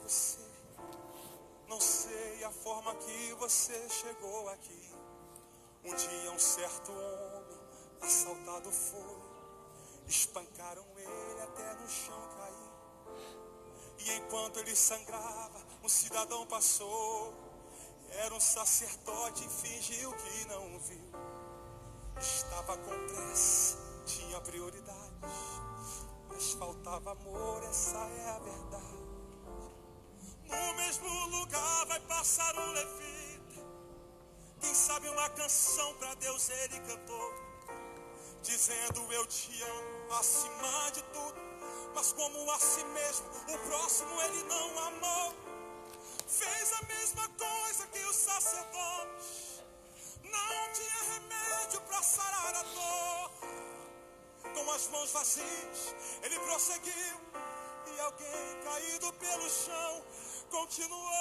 você. Não sei a forma que você chegou aqui. Um dia um certo homem assaltado foi. Espancaram ele até no chão cair. E enquanto ele sangrava, um cidadão passou. Era um sacerdote e fingiu que não viu. Estava com pressa, tinha prioridades, mas faltava amor, essa é a verdade. No mesmo lugar vai passar um levita. Quem sabe uma canção para Deus ele cantou, dizendo eu te amo acima de tudo. Mas como a si mesmo, o próximo ele não amou. Fez a mesma coisa que o sacerdote. Não tinha remédio para sarar a dor. Com as mãos vazias, ele prosseguiu. E alguém caído pelo chão continuou.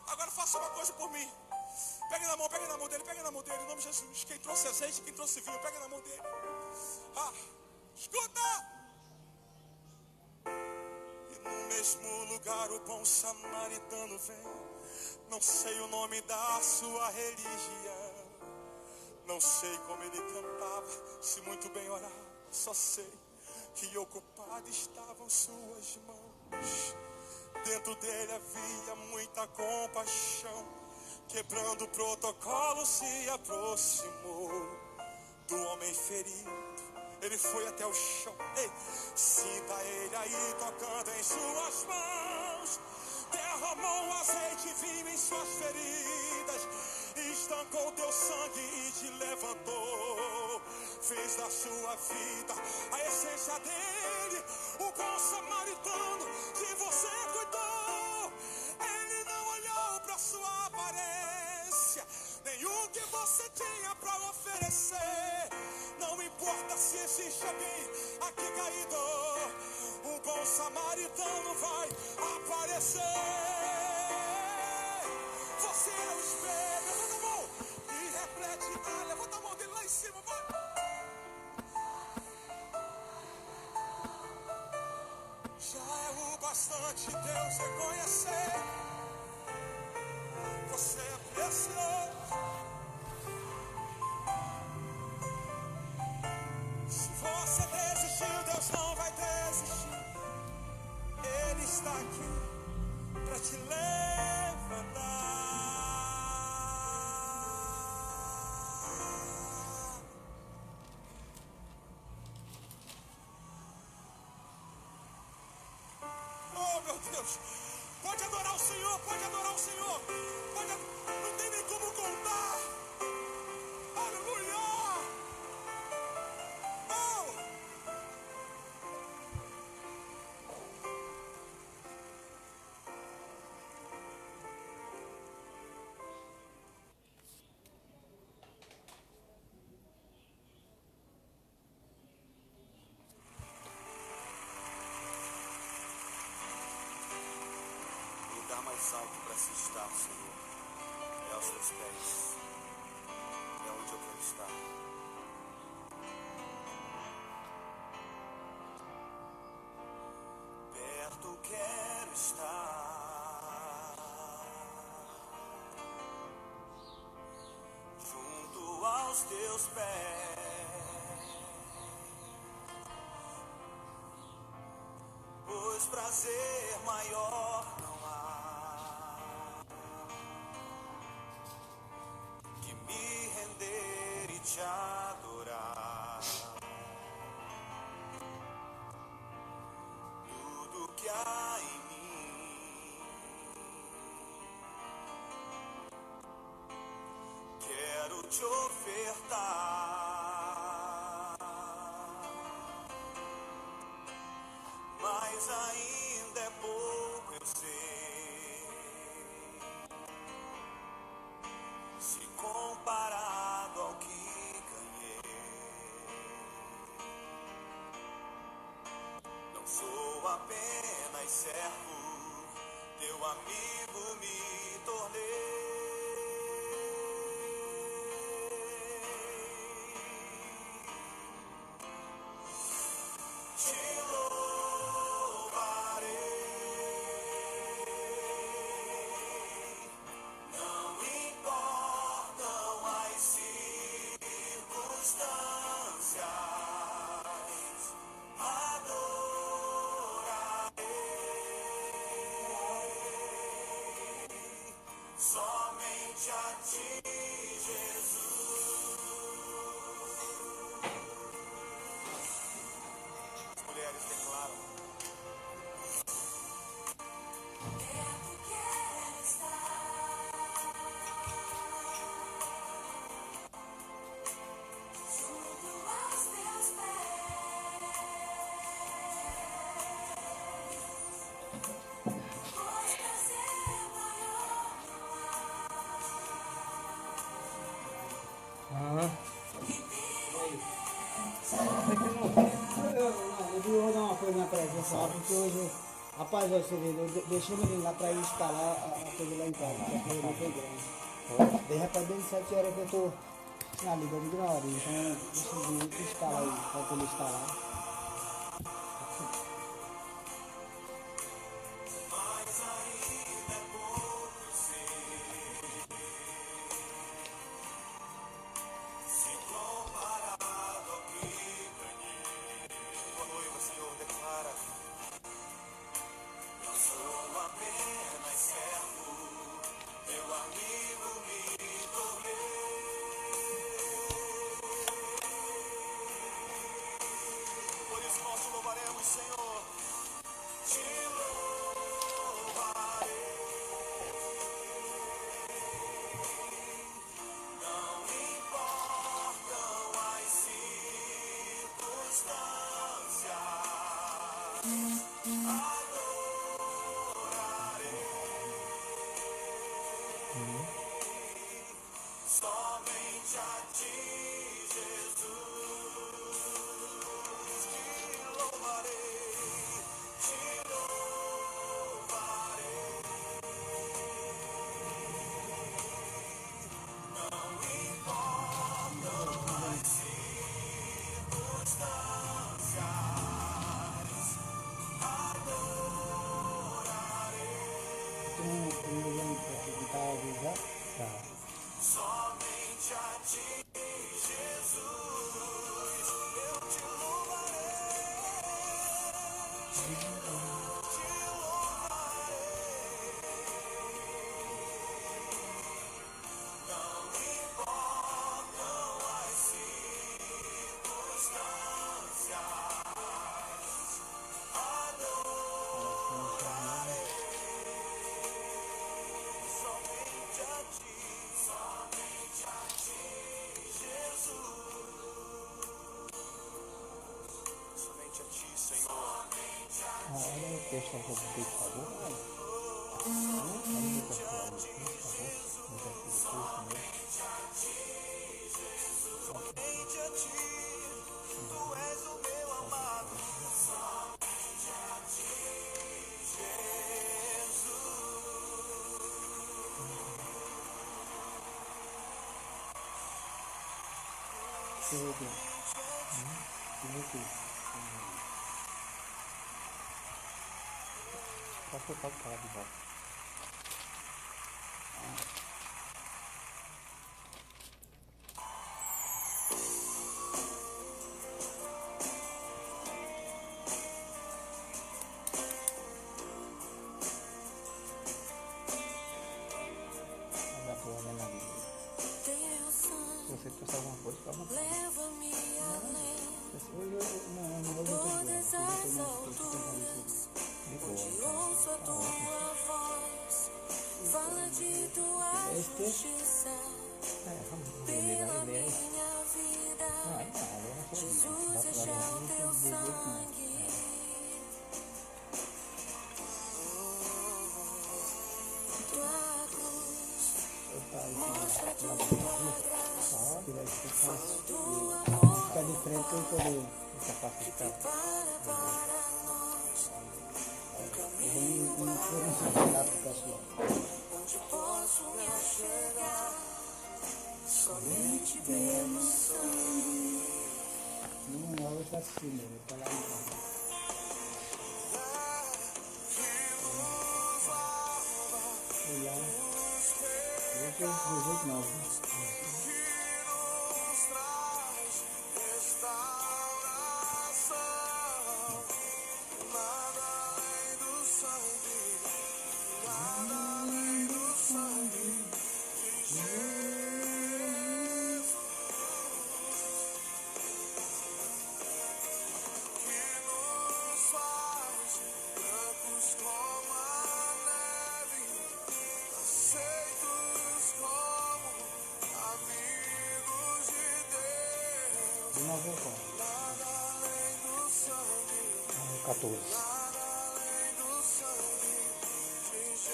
Agora faça uma coisa por mim. Pegue na mão dele, pegue na mão dele, em nome de Jesus. Quem trouxe azeite, quem trouxe vinho, pegue na mão dele. Escuta! E no mesmo lugar o bom samaritano vem. Não sei o nome da sua religião. Não sei como ele cantava, se muito bem orava. Só sei que ocupadas estavam suas mãos. Dentro dele havia muita compaixão. Quebrando o protocolo se aproximou do homem ferido. Ele foi até o chão. Ei, sinta ele aí tocando em suas mãos. Derramou azeite e vinho em suas feridas. Estancou teu sangue e te levantou. Fez da sua vida a essência dele. O bom samaritano que você cuidou. Ele não olhou para sua aparência, nem o que você tinha para oferecer. Não importa se existe alguém aqui caído, o bom samaritano vai aparecer. Você é o espelho. Levanta a mão e reflete. Levanta a mão dele lá em cima, vai. Já é o bastante Deus reconhecer. Você é precioso. Se você desistiu, Deus não vai desistir. Ele está aqui para te levantar. Oh, meu Deus. Pode adorar o Senhor, pode adorar o Senhor. Não tem nem como contar. Aleluia. Oh. O lugar mais alto para se estar, Senhor, é aos teus pés. É onde eu quero estar. Perto quero estar, junto aos teus pés, pois prazer maior não há que me render e te adorar. Tudo que há em mim quero te ofertar, mas ainda é pouco, eu sei, se comparado ao que ganhei. Não sou apenas servo, teu amigo me tornei. Ah, Eu vou dar uma coisa pra você lá, porque hoje, rapaz, ó, seguinte, eu deixei o menino lá pra ir instalar a coisa lá em casa, porque a coisa não foi grande. Daí já tá dando 7 horas que eu tô na liga de hora, então deixa eu ver que instala aí, pra ele instalar. Tua noiva, Senhor, declara: eu sou apenas servo, teu amigo me tornei. Por isso nós te louvaremos, Senhor. Te louvarei. Não importam as circunstâncias. Somente a ti, Jesus, te louvarei, te louvarei. Não importam as circunstâncias, adorarei. Tem um milhão pra tentar avisar. tá. Somente a ti, Jesus, eu te louvarei, te louvarei. Não importam as circunstâncias, adorarei. Somente a ti, Jesus. Somente a ti, Senhor. Olha o texto que eu botei, por favor. Somente a ti, somente a ti, tu és o meu amado. Somente a ti, Deixa eu ver aqui. Deixa eu ver aqui. Pode colocar o cara de volta. Vai dar boa, né, na vida. Se você trouxer alguma coisa, fica à vontade. Leva-me além. Hoje eu não vou muito bem. Eu tô tentando isso. De boa, então. Ouço a Tá ótimo. tua voz, fala de tua Esse texto, justiça Vamos pela ler aí. minha vida. Não, aí não, eu não sou isso. Jesus, Dá este pra é dar o teu sangue. Tua cruz mostra tua graça, tirar isso pra cá. tua amor Ficar de frente pra eu poder capacitar. para nós. eu não lá pro pessoal. Onde posso me achegar, somente pelo sangue. Não, eu tá assistindo, eu tô lá no canto. Fui lá, eu tô 18 que nos traz restauração. Nada além do sangue, nada além do sangue de Jesus, que nos faz brancos como a neve, aceitos como amigos de Deus. de novo eu conto. Nada além do sangue, 14. nada além do sangue de Jesus.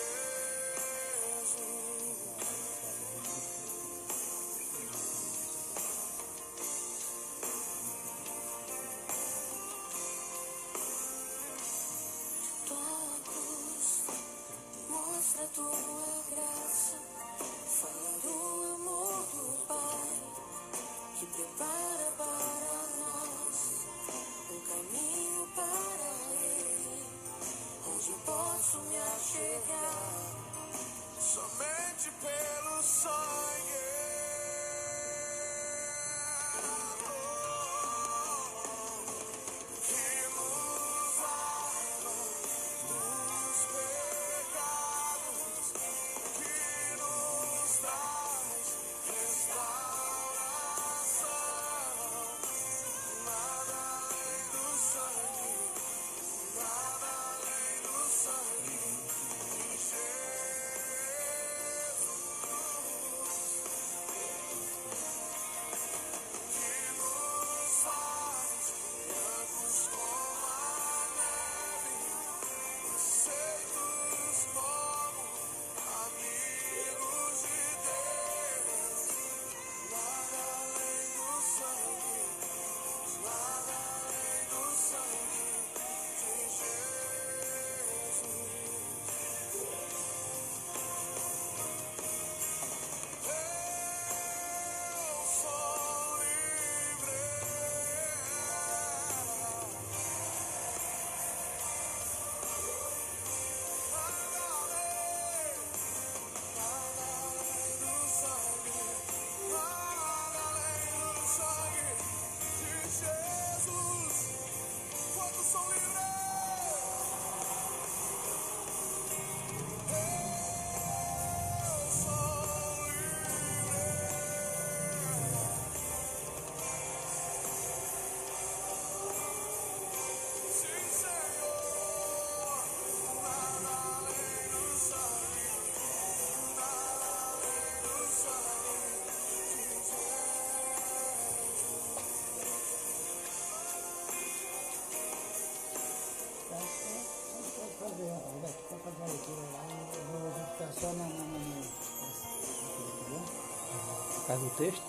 texto?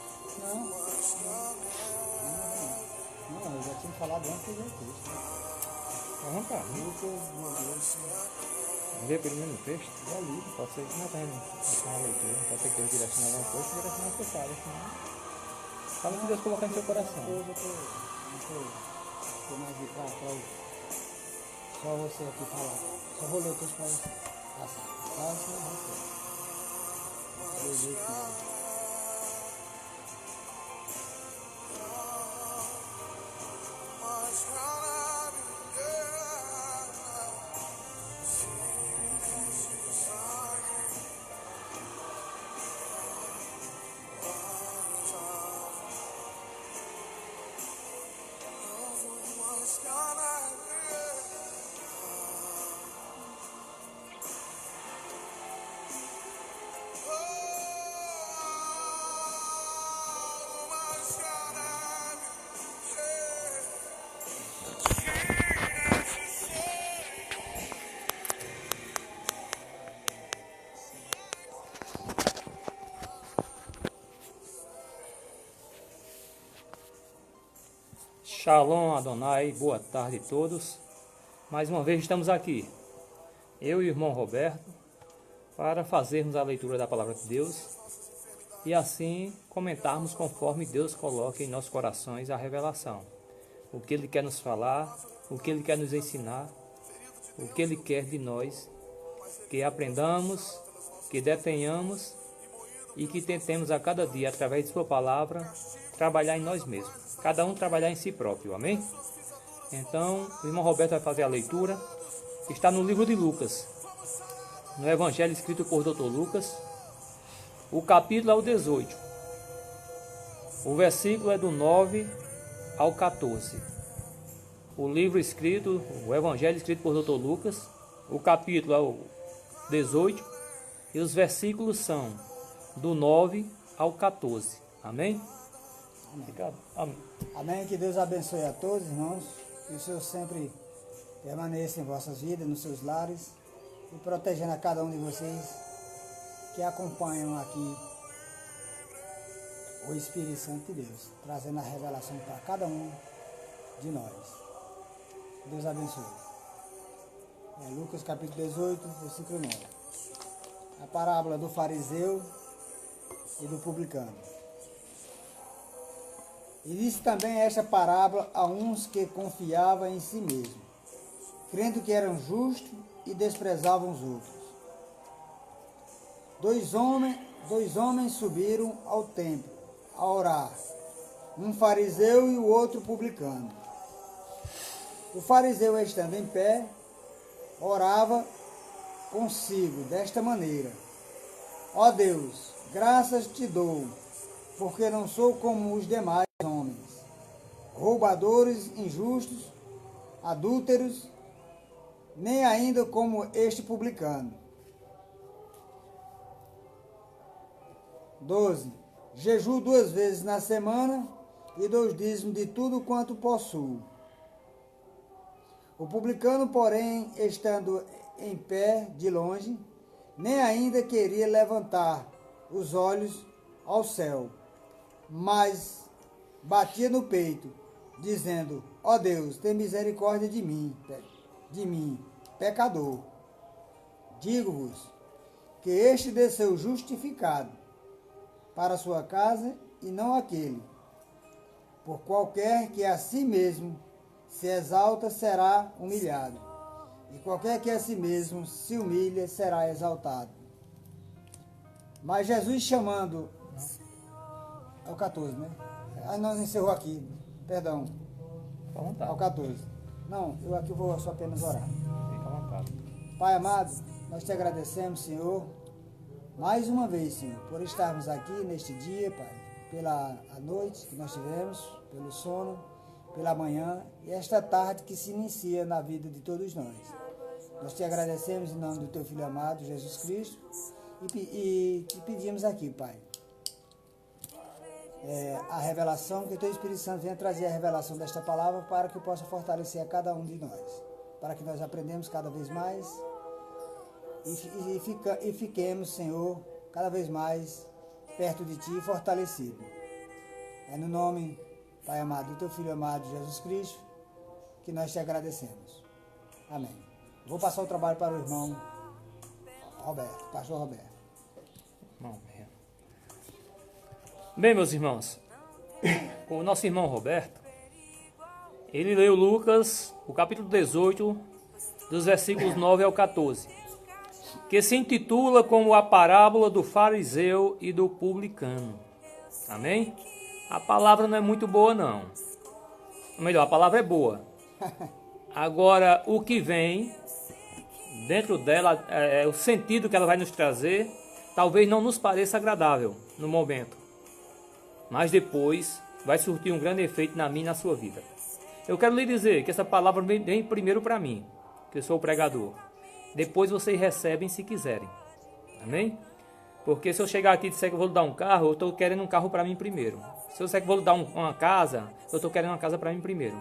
Não, eu já tinha falado antes do texto. Vamos cá. Lucas, meu Deus. Vamos ver primeiro o texto? Já li. Pode ser que não tenha uma leitura. Pode ser que Deus direcione alguma coisa, direcionar você sabe. Fala o que Deus colocar em seu coração. Tô mais de cá, só você aqui falar. Só vou ler o texto para passar. Passa você. Shalom Adonai, boa tarde a todos. Mais uma vez estamos aqui, eu e o irmão Roberto, para fazermos a leitura da Palavra de Deus e assim comentarmos conforme Deus coloca em nossos corações a revelação. O que Ele quer nos falar, o que Ele quer nos ensinar, o que Ele quer de nós, que aprendamos, que detenhamos e que tentemos a cada dia, através de Sua Palavra, trabalhar em nós mesmos. Cada um trabalhar em si próprio, amém? Então, o irmão Roberto vai fazer a leitura. Está no livro de Lucas, no Evangelho escrito por Dr. Lucas. O capítulo é o 18. O versículo é do 9 ao 14. O livro escrito, o Evangelho escrito por Dr. Lucas. O capítulo é o 18. E os versículos são do 9 ao 14. Amém? Amém. Amém. Que Deus abençoe a todos, irmãos. Que o Senhor sempre permaneça em vossas vidas, nos seus lares, e protegendo a cada um de vocês que acompanham aqui o Espírito Santo de Deus, trazendo a revelação para cada um de nós. Deus abençoe. Lucas capítulo 18, versículo 9. A parábola do fariseu e do publicano. E disse também esta parábola a uns que confiavam em si mesmos, crendo que eram justos e desprezavam os outros. Dois homens subiram ao templo a orar, um fariseu e o outro publicano. O fariseu, estando em pé, orava consigo desta maneira: ó Deus, graças te dou, porque não sou como os demais homens, roubadores, injustos, adúlteros, nem ainda como este publicano. 12. Jejuo 2 vezes na semana e dou dízimo de tudo quanto possuo. O publicano, porém, estando em pé de longe, nem ainda queria levantar os olhos ao céu, mas batia no peito, dizendo: ó Deus, tem misericórdia de mim, pecador. Digo-vos que este desceu justificado para sua casa e não aquele. Por qualquer que a si mesmo se exalta será humilhado, e qualquer que a si mesmo se humilha será exaltado. Mas Jesus chamando... É o 14, né? Nós encerrou aqui, perdão. Fica à vontade. É o 14. Não, eu aqui vou só apenas orar. Fica à vontade. Pai amado, nós te agradecemos, Senhor, mais uma vez, Senhor, por estarmos aqui neste dia, Pai, pela a noite que nós tivemos, pelo sono, pela manhã e esta tarde que se inicia na vida de todos nós. Nós te agradecemos em nome do teu Filho amado, Jesus Cristo, e te pedimos aqui, Pai, a revelação, que o teu Espírito Santo venha trazer a revelação desta palavra para que possa fortalecer a cada um de nós, para que nós aprendemos cada vez mais e fiquemos, Senhor, cada vez mais perto de ti e fortalecido. É no nome, Pai amado, do teu Filho amado, Jesus Cristo, que nós te agradecemos. Amém. Vou passar o trabalho para o irmão Roberto, pastor Roberto. Bem, meus irmãos, o nosso irmão Roberto, ele leu Lucas, o capítulo 18, dos versículos 9 ao 14, que se intitula como a parábola do fariseu e do publicano. Amém? A palavra não é muito boa, não. Ou melhor, a palavra é boa. Agora, o que vem dentro dela, o sentido que ela vai nos trazer, talvez não nos pareça agradável no momento. Mas depois vai surtir um grande efeito na minha e na sua vida. Eu quero lhe dizer que essa palavra vem primeiro para mim, que eu sou o pregador. Depois vocês recebem se quiserem. Amém? Porque se eu chegar aqui e disser que eu vou lhe dar um carro, eu estou querendo um carro para mim primeiro. Se eu disser que vou lhe dar uma casa, eu estou querendo uma casa para mim primeiro.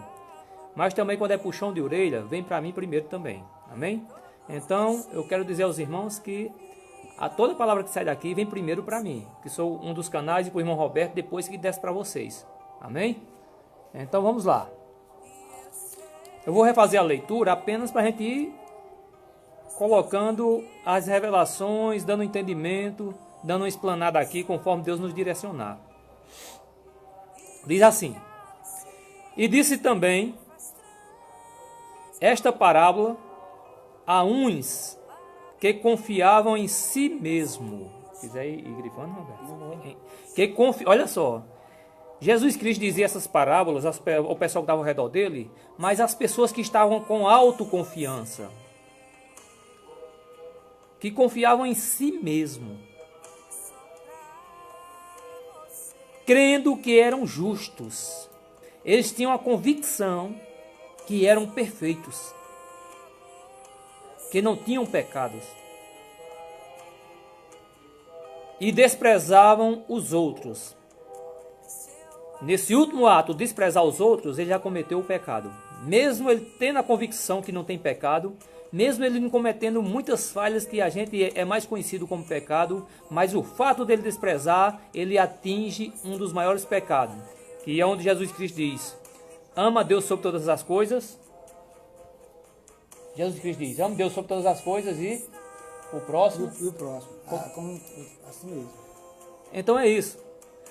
Mas também quando é puxão de orelha, vem para mim primeiro também. Amém? Então, eu quero dizer aos irmãos que toda palavra que sai daqui vem primeiro para mim, que sou um dos canais, e para o irmão Roberto, depois que desce para vocês. Amém? Então vamos lá. Eu vou refazer a leitura apenas para a gente ir colocando as revelações, dando entendimento, dando uma explanada aqui conforme Deus nos direcionar. Diz assim: e disse também esta parábola a uns que confiavam em si mesmo. Quiser ir grifando, Roberto? Olha só, Jesus Cristo dizia essas parábolas ao pessoal que estava ao redor dele, mas as pessoas que estavam com autoconfiança, que confiavam em si mesmo, crendo que eram justos. Eles tinham a convicção que eram perfeitos, que não tinham pecados, e desprezavam os outros. Nesse último ato, desprezar os outros, ele já cometeu o pecado. Mesmo ele tendo a convicção que não tem pecado, mesmo ele não cometendo muitas falhas que a gente é mais conhecido como pecado, mas o fato dele desprezar, ele atinge um dos maiores pecados, que é onde Jesus Cristo diz: ama a Deus sobre todas as coisas. Jesus Cristo diz: ama Deus sobre todas as coisas e o próximo. E o próximo. Assim mesmo. Então é isso.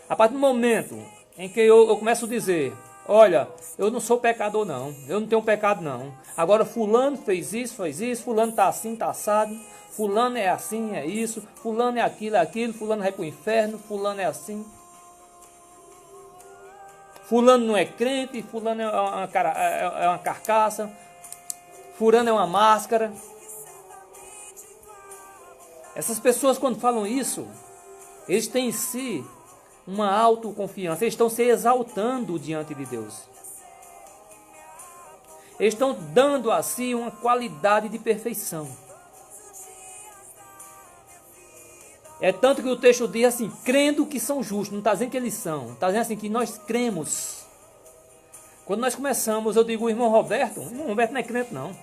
A partir do momento em que eu começo a dizer: olha, eu não sou pecador não, eu não tenho pecado não. Agora fulano fez isso, fulano está assim, está assado, fulano é assim, é isso, fulano é aquilo, fulano vai para o inferno, fulano é assim. Fulano não é crente, fulano é uma carcaça, fulano é uma máscara. Essas pessoas, quando falam isso, eles têm em si uma autoconfiança, eles estão se exaltando diante de Deus. Eles estão dando a si uma qualidade de perfeição. É tanto que o texto diz assim: crendo que são justos. Não está dizendo que eles são, está dizendo assim que nós cremos. Quando nós começamos, eu digo: o irmão Roberto não é crente não.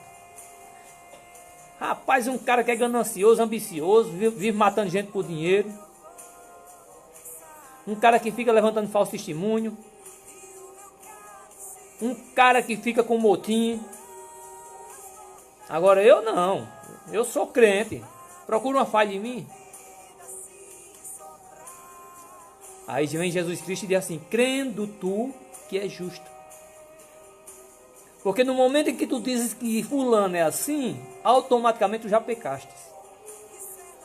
Rapaz, um cara que é ganancioso, ambicioso, vive matando gente por dinheiro. Um cara que fica levantando falso testemunho. Um cara que fica com motim. Agora eu não. Eu sou crente. Procura uma falha em mim. Aí vem Jesus Cristo e diz assim: crendo tu que é justo. Porque no momento em que tu dizes que fulano é assim, automaticamente tu já pecaste.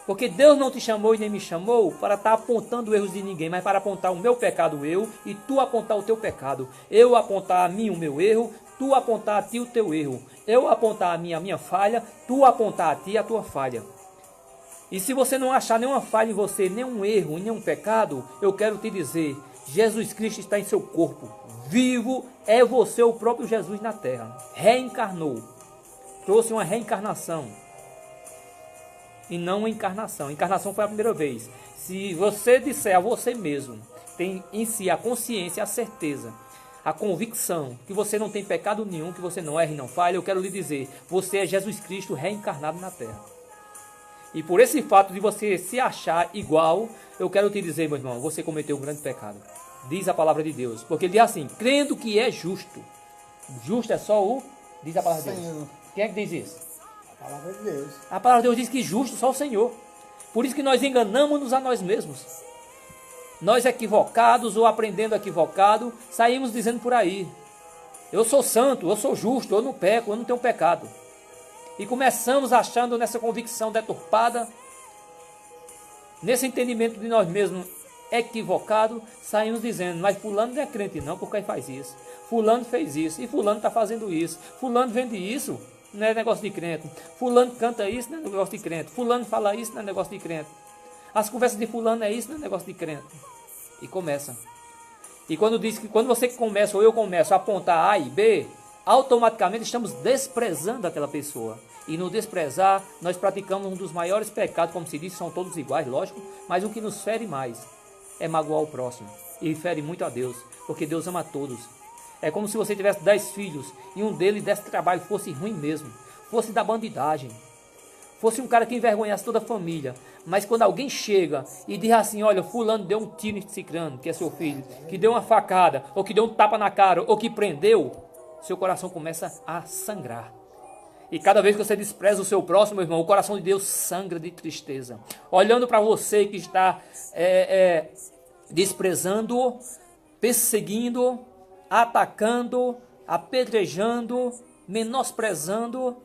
Porque Deus não te chamou e nem me chamou para estar apontando erros de ninguém, mas para apontar o meu pecado e tu apontar o teu pecado. Eu apontar a mim o meu erro, tu apontar a ti o teu erro. Eu apontar a minha falha, tu apontar a ti a tua falha. E se você não achar nenhuma falha em você, nenhum erro, nenhum pecado, eu quero te dizer: Jesus Cristo está em seu corpo. Vivo é você, o próprio Jesus na terra. Reencarnou. Trouxe uma reencarnação. E não uma encarnação. Encarnação foi a primeira vez. Se você disser a você mesmo, tem em si a consciência, a certeza, a convicção que você não tem pecado nenhum, que você não erra e não falha, eu quero lhe dizer: você é Jesus Cristo reencarnado na terra. E por esse fato de você se achar igual, eu quero te dizer, meu irmão, você cometeu um grande pecado. Diz a palavra de Deus. Porque ele diz assim, crendo que é justo. Justo é só o... Diz a palavra de Deus. Senhor. Quem é que diz isso? A palavra de Deus. A palavra de Deus diz que justo só o Senhor. Por isso que nós enganamos-nos a nós mesmos. Nós equivocados ou aprendendo equivocado, saímos dizendo por aí, eu sou santo, eu sou justo, eu não peco, eu não tenho pecado. E começamos achando nessa convicção deturpada, nesse entendimento de nós mesmos equivocado, saímos dizendo, mas fulano não é crente não, porque faz isso. Fulano fez isso, e fulano está fazendo isso. Fulano vende isso, não é negócio de crente. Fulano canta isso, não é negócio de crente. Fulano fala isso, não é negócio de crente. As conversas de fulano é isso, não é negócio de crente. E começa. E quando você começa, ou eu começo a apontar A e B, automaticamente estamos desprezando aquela pessoa. E no desprezar, nós praticamos um dos maiores pecados, como se diz, são todos iguais, lógico, mas o que nos fere mais é magoar o próximo. E fere muito a Deus, porque Deus ama a todos. É como se você tivesse 10 filhos e um deles desse trabalho fosse ruim mesmo, fosse da bandidagem, fosse um cara que envergonhasse toda a família. Mas quando alguém chega e diz assim, olha, fulano deu um tiro em Cicrano, que é seu filho, que deu uma facada, ou que deu um tapa na cara, ou que prendeu, seu coração começa a sangrar. E cada vez que você despreza o seu próximo, meu irmão, o coração de Deus sangra de tristeza. Olhando para você que está desprezando, perseguindo, atacando, apedrejando, menosprezando,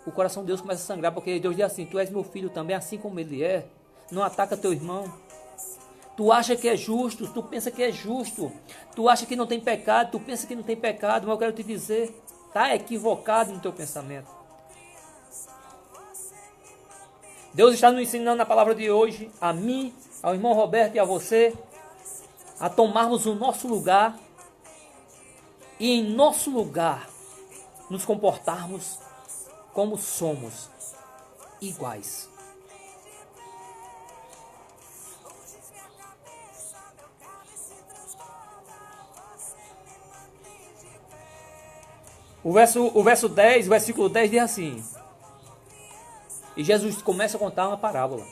o coração de Deus começa a sangrar, porque Deus diz assim, tu és meu filho também, assim como ele é. Não ataca teu irmão. Tu acha que é justo, tu pensa que é justo. Tu acha que não tem pecado, tu pensa que não tem pecado, mas eu quero te dizer, está equivocado no teu pensamento. Deus está nos ensinando na palavra de hoje, a mim, ao irmão Roberto e a você, a tomarmos o nosso lugar e em nosso lugar nos comportarmos como somos, iguais. O verso 10, o versículo 10 diz assim, e Jesus começa a contar uma parábola.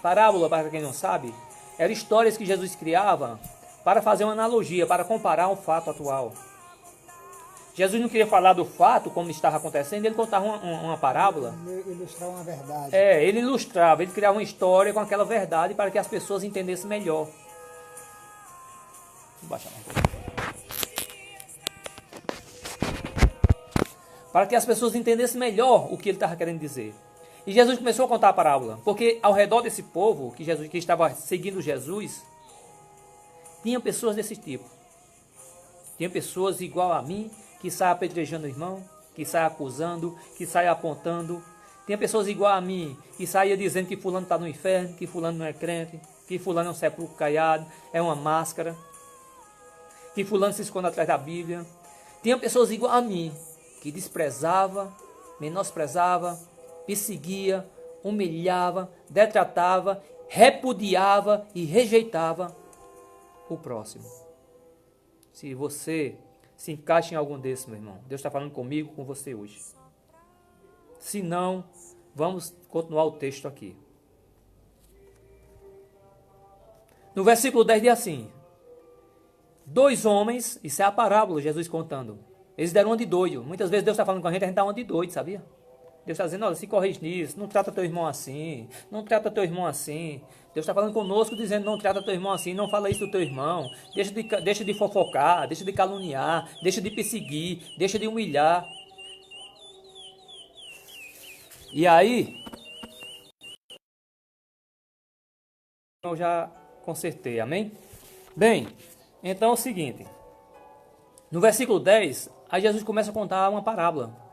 Parábola, para quem não sabe, eram histórias que Jesus criava para fazer uma analogia, para comparar um fato atual. Jesus não queria falar do fato, como estava acontecendo, ele contava uma parábola. Ilustrar uma verdade. Ele ilustrava, ele criava uma história com aquela verdade para que as pessoas entendessem melhor. Vou baixar um pouco. Para que as pessoas entendessem melhor o que ele estava querendo dizer. E Jesus começou a contar a parábola, porque ao redor desse povo que estava seguindo Jesus, tinha pessoas desse tipo. Tinha pessoas igual a mim, que saem apedrejando o irmão, que saem acusando, que saem apontando. Tinha pessoas igual a mim, que saíam dizendo que fulano está no inferno, que fulano não é crente, que fulano é um sepulcro caiado, é uma máscara, que fulano se esconde atrás da Bíblia. Tinha pessoas igual a mim, que desprezava, menosprezava, perseguia, humilhava, detratava, repudiava e rejeitava o próximo. Se você se encaixa em algum desses, meu irmão, Deus está falando comigo, com você hoje. Se não, vamos continuar o texto aqui. No versículo 10 diz assim, 2 homens, isso é a parábola, Jesus contando, eles deram uma de doido. Muitas vezes Deus está falando com a gente dá uma de doido, sabia? Deus está dizendo, olha, se corrige nisso, não trata teu irmão assim, não trata teu irmão assim. Deus está falando conosco, dizendo, não trata teu irmão assim, não fala isso do teu irmão, deixa de fofocar, deixa de caluniar, deixa de perseguir, deixa de humilhar. E aí, eu já consertei, amém? Bem, então é o seguinte, no versículo 10, aí Jesus começa a contar uma parábola.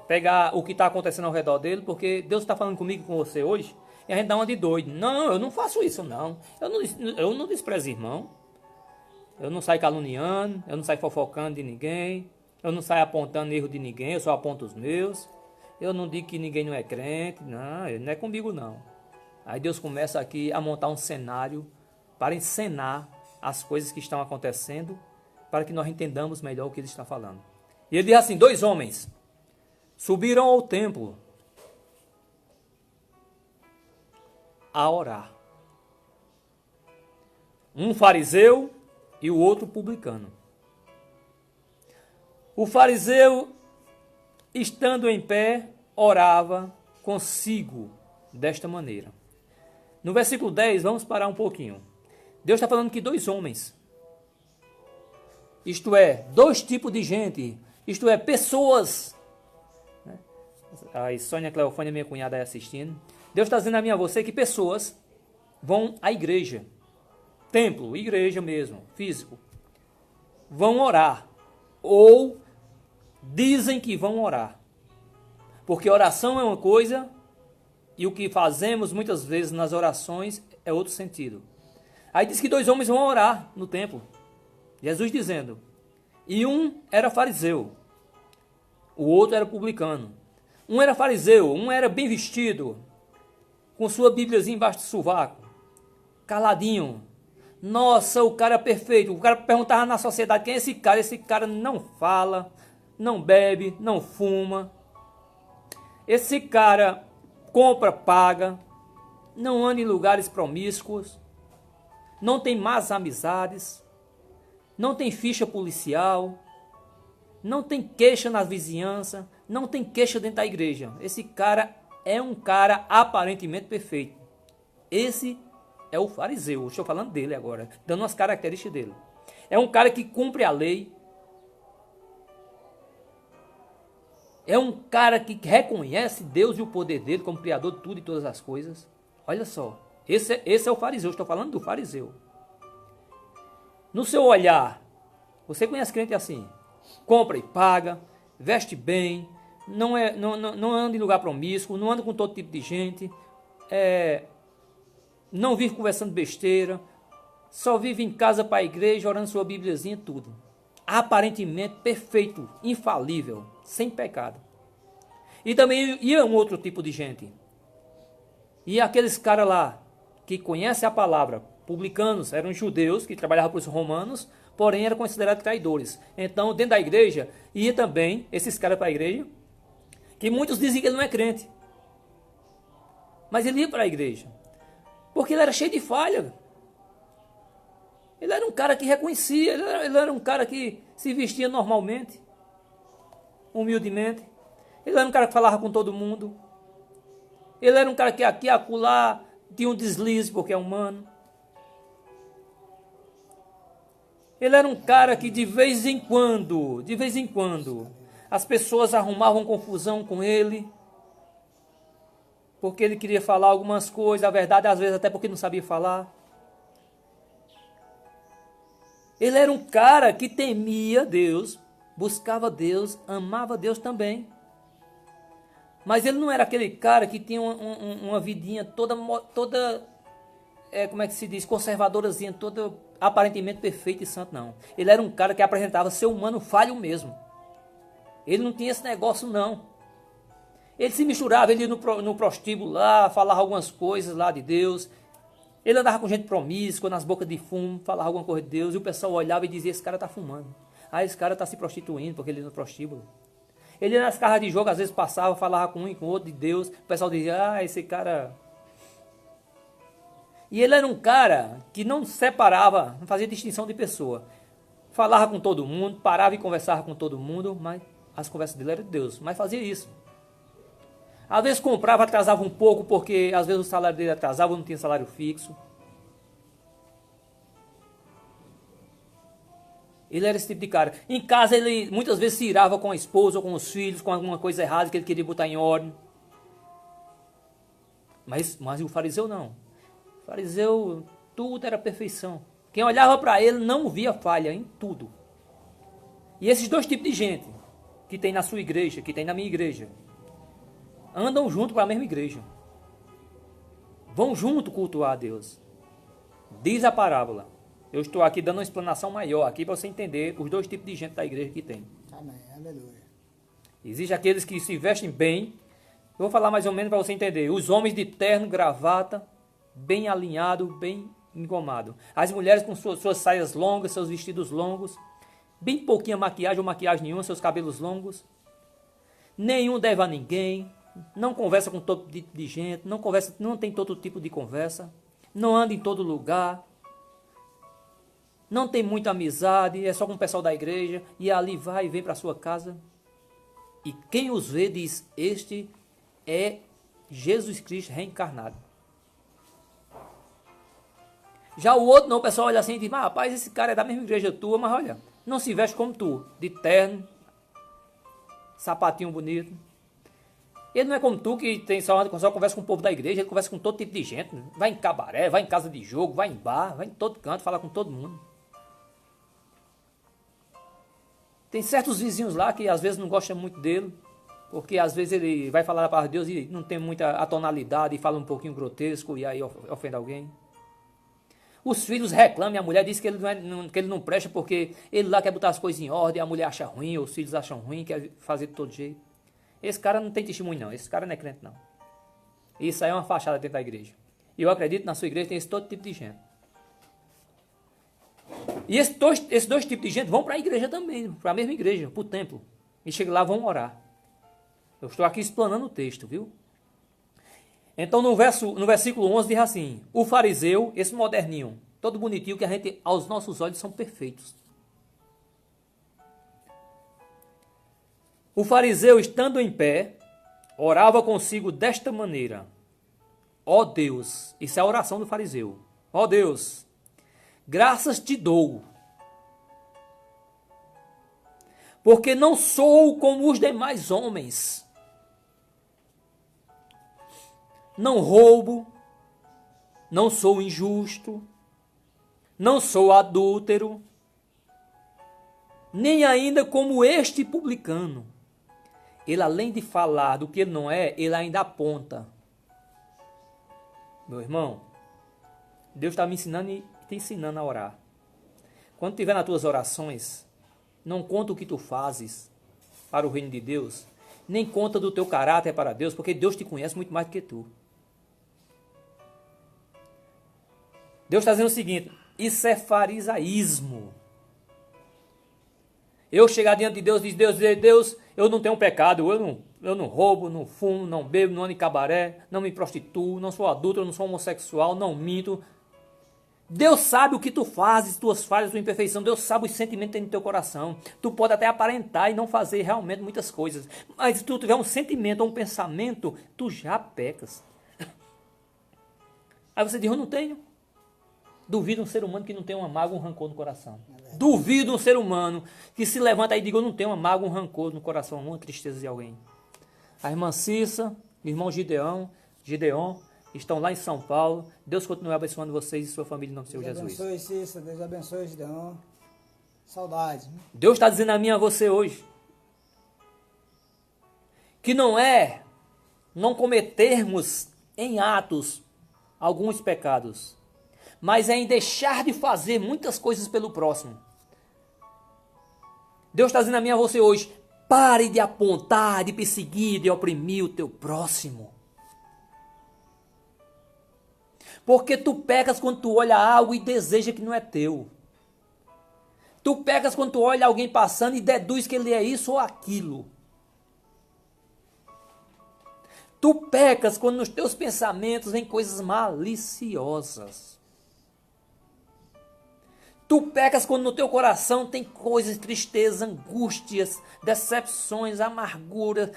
Pegar o que está acontecendo ao redor dele, porque Deus está falando comigo e com você hoje, e a gente dá uma de doido. Não, eu não faço isso, não. Eu não desprezo irmão. Eu não saio caluniando, eu não saio fofocando de ninguém, eu não saio apontando erro de ninguém, eu só aponto os meus. Eu não digo que ninguém não é crente, não, ele não é comigo não. Aí Deus começa aqui a montar um cenário para encenar as coisas que estão acontecendo, para que nós entendamos melhor o que ele está falando. E ele diz assim, 2 homens subiram ao templo a orar. Um fariseu e o outro publicano. O fariseu, estando em pé, orava consigo desta maneira. No versículo 10, vamos parar um pouquinho. Deus está falando que dois homens, isto é, dois tipos de gente, isto é, pessoas. A Sônia Cleofânia, minha cunhada, aí assistindo. Deus está dizendo a mim e a você que pessoas vão à igreja, templo, igreja mesmo, físico, vão orar, ou dizem que vão orar. Porque oração é uma coisa e o que fazemos muitas vezes nas orações é outro sentido. Aí diz que dois homens vão orar no templo. Jesus dizendo, e um era fariseu, o outro era publicano. Um era fariseu, um era bem vestido, com sua bíbliazinha embaixo do sovaco, caladinho. Nossa, o cara é perfeito. O cara perguntava na sociedade, quem é esse cara? Esse cara não fala, não bebe, não fuma. Esse cara compra, paga, não anda em lugares promíscuos, não tem más amizades, não tem ficha policial, não tem queixa na vizinhança, não tem queixa dentro da igreja. Esse cara é um cara aparentemente perfeito. Esse é o fariseu. Eu estou falando dele agora, dando umas características dele. É um cara que cumpre a lei. É um cara que reconhece Deus e o poder dele como criador de tudo e todas as coisas. Olha só, esse é o fariseu. Eu estou falando do fariseu. No seu olhar, você conhece crente assim? Compra e paga, veste bem, não anda em lugar promíscuo, não anda com todo tipo de gente, não vive conversando besteira, só vive em casa para a igreja, orando sua bíbliazinha, tudo. Aparentemente perfeito, infalível, sem pecado. E também ia um outro tipo de gente. E aqueles caras lá, que conhecem a palavra, publicanos, eram judeus que trabalhavam para os romanos, porém eram considerados traidores. Então, dentro da igreja, ia também esses caras para a igreja, que muitos dizem que ele não é crente. Mas ele ia para a igreja, porque ele era cheio de falha. Ele era um cara que reconhecia, ele era um cara que se vestia normalmente, humildemente. Ele era um cara que falava com todo mundo. Ele era um cara que aqui e acolá tinha um deslize, porque é humano. Ele era um cara que de vez em quando, as pessoas arrumavam confusão com ele, porque ele queria falar algumas coisas, a verdade às vezes até porque não sabia falar. Ele era um cara que temia Deus, buscava Deus, amava Deus também. Mas ele não era aquele cara que tinha uma vidinha toda como é que se diz, conservadorazinha, toda aparentemente perfeito e santo, não. Ele era um cara que apresentava ser humano falho mesmo. Ele não tinha esse negócio, não. Ele se misturava, ele ia no prostíbulo lá, falava algumas coisas lá de Deus. Ele andava com gente promíscua, nas bocas de fumo, falava alguma coisa de Deus, e o pessoal olhava e dizia, esse cara está fumando. Ah, esse cara está se prostituindo, porque ele ia no prostíbulo. Ele ia nas casas de jogo, às vezes passava, falava com um e com outro de Deus, o pessoal dizia, ah, esse cara... E ele era um cara que não separava, não fazia distinção de pessoa. Falava com todo mundo, parava e conversava com todo mundo, mas as conversas dele eram de Deus, mas fazia isso. Às vezes comprava, atrasava um pouco, porque às vezes o salário dele atrasava, não tinha salário fixo. Ele era esse tipo de cara. Em casa ele muitas vezes se irava com a esposa ou com os filhos, com alguma coisa errada que ele queria botar em ordem. Mas o fariseu não. O fariseu, tudo era perfeição. Quem olhava para ele não via falha em tudo. E esses dois tipos de gente, que tem na sua igreja, que tem na minha igreja, andam junto para a mesma igreja. Vão junto cultuar a Deus. Diz a parábola. Eu estou aqui dando uma explanação maior aqui para você entender os dois tipos de gente da igreja que tem. Amém, aleluia. Existem aqueles que se vestem bem. Eu vou falar mais ou menos para você entender. Os homens de terno, gravata, bem alinhado, bem engomado. As mulheres com suas saias longas, seus vestidos longos, bem pouquinha maquiagem ou maquiagem nenhuma, seus cabelos longos. Nenhum deve a ninguém, não conversa com todo tipo de gente, não tem todo tipo de conversa, não anda em todo lugar, não tem muita amizade, é só com o pessoal da igreja, e ali vai e vem para sua casa. E quem os vê diz, este é Jesus Cristo reencarnado. Já o outro não, o pessoal olha assim e diz, mas rapaz, esse cara é da mesma igreja tua, mas olha, não se veste como tu, de terno, sapatinho bonito. Ele não é como tu, que tem só conversa com o povo da igreja, ele conversa com todo tipo de gente, vai em cabaré, vai em casa de jogo, vai em bar, vai em todo canto, fala com todo mundo. Tem certos vizinhos lá que às vezes não gostam muito dele, porque às vezes ele vai falar a palavra de Deus e não tem muita atonalidade e fala um pouquinho grotesco e aí ofende alguém. Os filhos reclamam, a mulher diz que ele não presta porque ele lá quer botar as coisas em ordem, a mulher acha ruim, os filhos acham ruim, quer fazer de todo jeito. Esse cara não tem testemunho não, esse cara não é crente não. Isso aí é uma fachada dentro da igreja. E eu acredito que na sua igreja tem todo tipo de gente. E esses dois tipos de gente vão para a igreja também, para a mesma igreja, para o templo. E chegam lá, vão orar. Eu estou aqui explanando o texto, viu? Então no versículo 11 diz assim, o fariseu, esse moderninho, todo bonitinho, que a gente, aos nossos olhos, são perfeitos. O fariseu, estando em pé, orava consigo desta maneira. Ó Deus, isso é a oração do fariseu. Ó Deus, graças te dou, porque não sou como os demais homens. Não roubo, não sou injusto, não sou adúltero, nem ainda como este publicano. Ele, além de falar do que ele não é, ele ainda aponta. Meu irmão, Deus está me ensinando e te ensinando a orar. Quando estiver nas tuas orações, não conta o que tu fazes para o reino de Deus, nem conta do teu caráter para Deus, porque Deus te conhece muito mais do que tu. Deus está dizendo o seguinte, isso é farisaísmo. Eu chegar diante de Deus e dizer, Deus, eu não tenho pecado, eu não roubo, não fumo, não bebo, não ando em cabaré, não me prostituo, não sou adulto, não sou homossexual, não minto. Deus sabe o que tu fazes, tuas falhas, tua imperfeição. Deus sabe os sentimentos que tem no teu coração. Tu pode até aparentar e não fazer realmente muitas coisas. Mas se tu tiver um sentimento ou um pensamento, tu já pecas. Aí você diz, eu não tenho. Duvido um ser humano que não tem uma mágoa, um rancor no coração. Duvido um ser humano que se levanta e diga, eu não tenho uma mágoa, um rancor no coração, uma tristeza de alguém. A irmã Cissa, o irmão Gideon, estão lá em São Paulo. Deus continue abençoando vocês e sua família em nome do Senhor Jesus. Deus abençoe, Cissa. Deus abençoe, Gideon. Saudade. Deus está dizendo a mim e a você hoje que não cometermos em atos alguns pecados, mas é em deixar de fazer muitas coisas pelo próximo. Deus está dizendo a mim e a você hoje, pare de apontar, de perseguir, de oprimir o teu próximo. Porque tu pecas quando tu olha algo e deseja que não é teu. Tu pecas quando tu olha alguém passando e deduz que ele é isso ou aquilo. Tu pecas quando nos teus pensamentos vem coisas maliciosas. Tu pecas quando no teu coração tem coisas, tristezas, angústias, decepções, amarguras,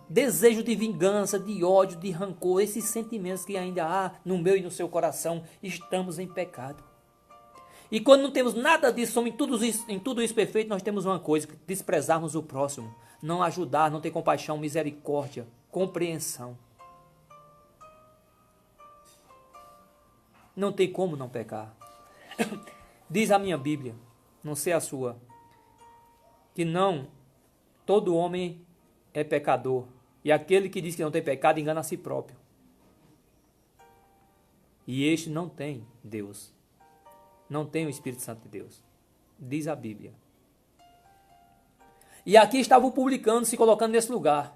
desejo de vingança, de ódio, de rancor, esses sentimentos que ainda há no meu e no seu coração, estamos em pecado. E quando não temos nada disso, somos em tudo isso perfeito, nós temos uma coisa, desprezarmos o próximo, não ajudar, não ter compaixão, misericórdia, compreensão. Não tem como não pecar. Diz a minha Bíblia, não sei a sua, que não, todo homem é pecador. E aquele que diz que não tem pecado engana a si próprio. E este não tem Deus. Não tem o Espírito Santo de Deus. Diz a Bíblia. E aqui estava o publicano se colocando nesse lugar.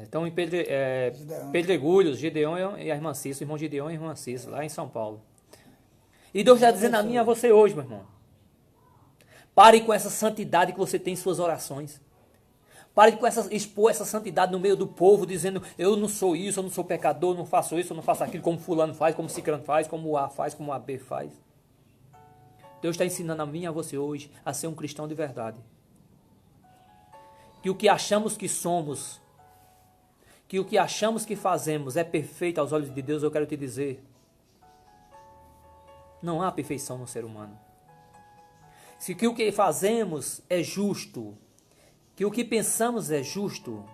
Então em Pedregulhos, Gideon e a irmã Cissa, o irmão Gideon e a irmã Cissa, lá em São Paulo. E Deus está dizendo a mim e a você hoje, meu irmão. Pare com essa santidade que você tem em suas orações. Pare com expor essa santidade no meio do povo, dizendo, eu não sou isso, eu não sou pecador, não faço isso, eu não faço aquilo, como fulano faz, como ciclano faz, como o A faz, como o AB faz. Deus está ensinando a mim e a você hoje a ser um cristão de verdade. Que o que achamos que somos, que o que achamos que fazemos é perfeito aos olhos de Deus, eu quero te dizer, não há perfeição no ser humano. Se que o que fazemos é justo, que o que pensamos é justo,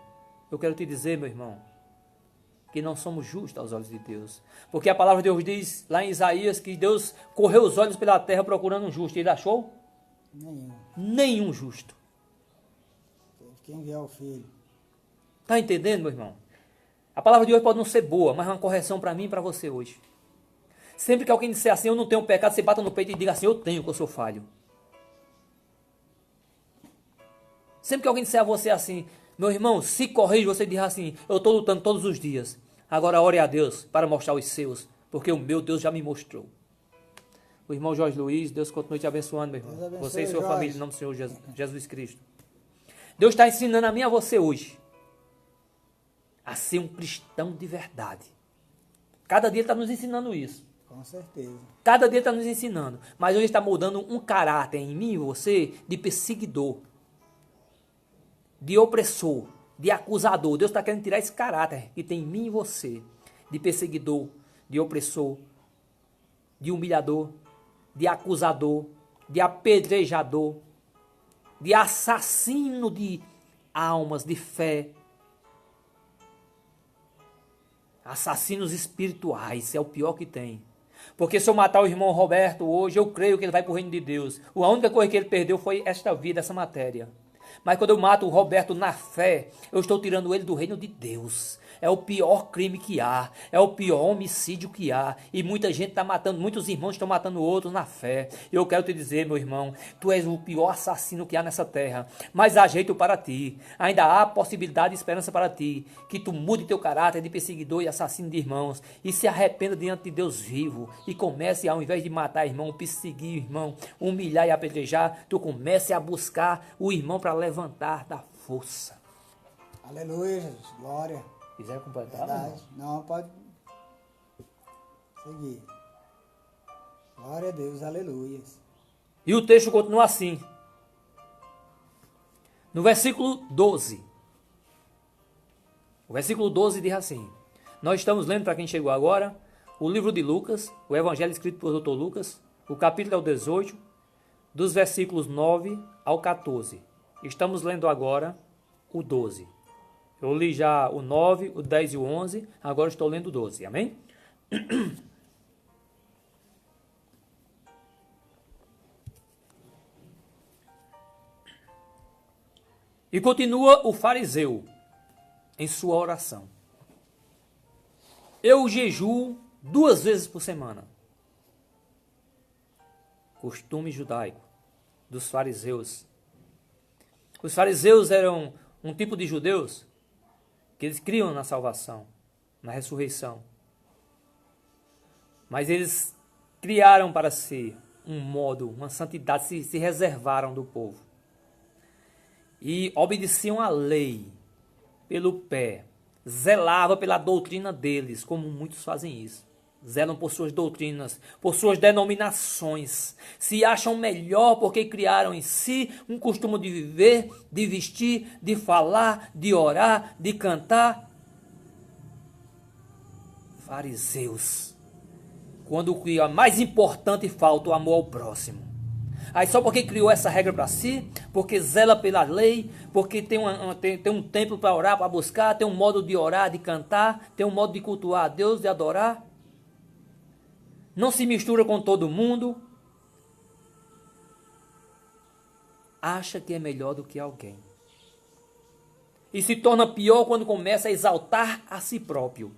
eu quero te dizer, meu irmão, que não somos justos aos olhos de Deus. Porque a palavra de Deus diz lá em Isaías que Deus correu os olhos pela terra procurando um justo. E ele achou? Nenhum justo. Quem enviar o filho. Está entendendo, meu irmão? A palavra de hoje pode não ser boa, mas é uma correção para mim e para você hoje. Sempre que alguém disser assim, eu não tenho pecado, você bata no peito e diga assim, eu tenho, que eu sou falho. Sempre que alguém disser a você assim, meu irmão, se corrige, você diz assim, eu estou lutando todos os dias. Agora ore a Deus para mostrar os seus, porque o meu Deus já me mostrou. O irmão Jorge Luiz, Deus continue te abençoando, meu irmão. Abençoe, Você e sua Jorge. família, em nome do Senhor Jesus Cristo. Deus está ensinando a mim e a você hoje a ser um cristão de verdade. Cada dia Ele está nos ensinando isso. Com certeza. Cada dia está nos ensinando. Mas hoje está moldando um caráter em mim e você de perseguidor, de opressor, de acusador. Deus está querendo tirar esse caráter que tem em mim e você, de perseguidor, de opressor, de humilhador, de acusador, de apedrejador, de assassino de almas, de fé. Assassinos espirituais, é o pior que tem. Porque se eu matar o irmão Roberto hoje, eu creio que ele vai para o reino de Deus. A única coisa que ele perdeu foi esta vida, essa matéria. Mas quando eu mato o Roberto na fé, eu estou tirando ele do reino de Deus. É o pior crime que há, é o pior homicídio que há. E muita gente está matando, muitos irmãos estão matando outros na fé. Eu quero te dizer, meu irmão, tu és o pior assassino que há nessa terra. Mas há jeito para ti, ainda há possibilidade e esperança para ti. Que tu mude teu caráter de perseguidor e assassino de irmãos. E se arrependa diante de Deus vivo. E comece, ao invés de matar irmão, perseguir irmão, humilhar e apedrejar, tu comece a buscar o irmão para levantar da força. Aleluia, Jesus. Glória. Quiser completar? Verdade. Não, pode seguir. Glória a Deus. Aleluia. E o texto continua assim. No versículo 12. O versículo 12 diz assim. Nós estamos lendo, para quem chegou agora, o livro de Lucas, o evangelho escrito por Dr. Lucas, o capítulo é o 18, dos versículos 9 ao 14. Estamos lendo agora o 12. Eu li já o 9, o 10 e o 11, agora estou lendo o 12, amém? E continua o fariseu em sua oração. Eu jejuo 2 vezes por semana. Costume judaico dos fariseus. Os fariseus eram um tipo de judeus que eles criam na salvação, na ressurreição. Mas eles criaram para si um modo, uma santidade, se reservaram do povo. E obedeciam à lei pelo pé, zelava pela doutrina deles, como muitos fazem isso. Zelam por suas doutrinas, por suas denominações. Se acham melhor porque criaram em si um costume de viver, de vestir, de falar, de orar, de cantar. Fariseus. Quando o que é mais importante falta o amor ao próximo. Aí só porque criou essa regra para si, porque zela pela lei, porque tem um templo para orar, para buscar, tem um modo de orar, de cantar, tem um modo de cultuar a Deus, de adorar. Não se mistura com todo mundo. Acha que é melhor do que alguém. E se torna pior quando começa a exaltar a si próprio.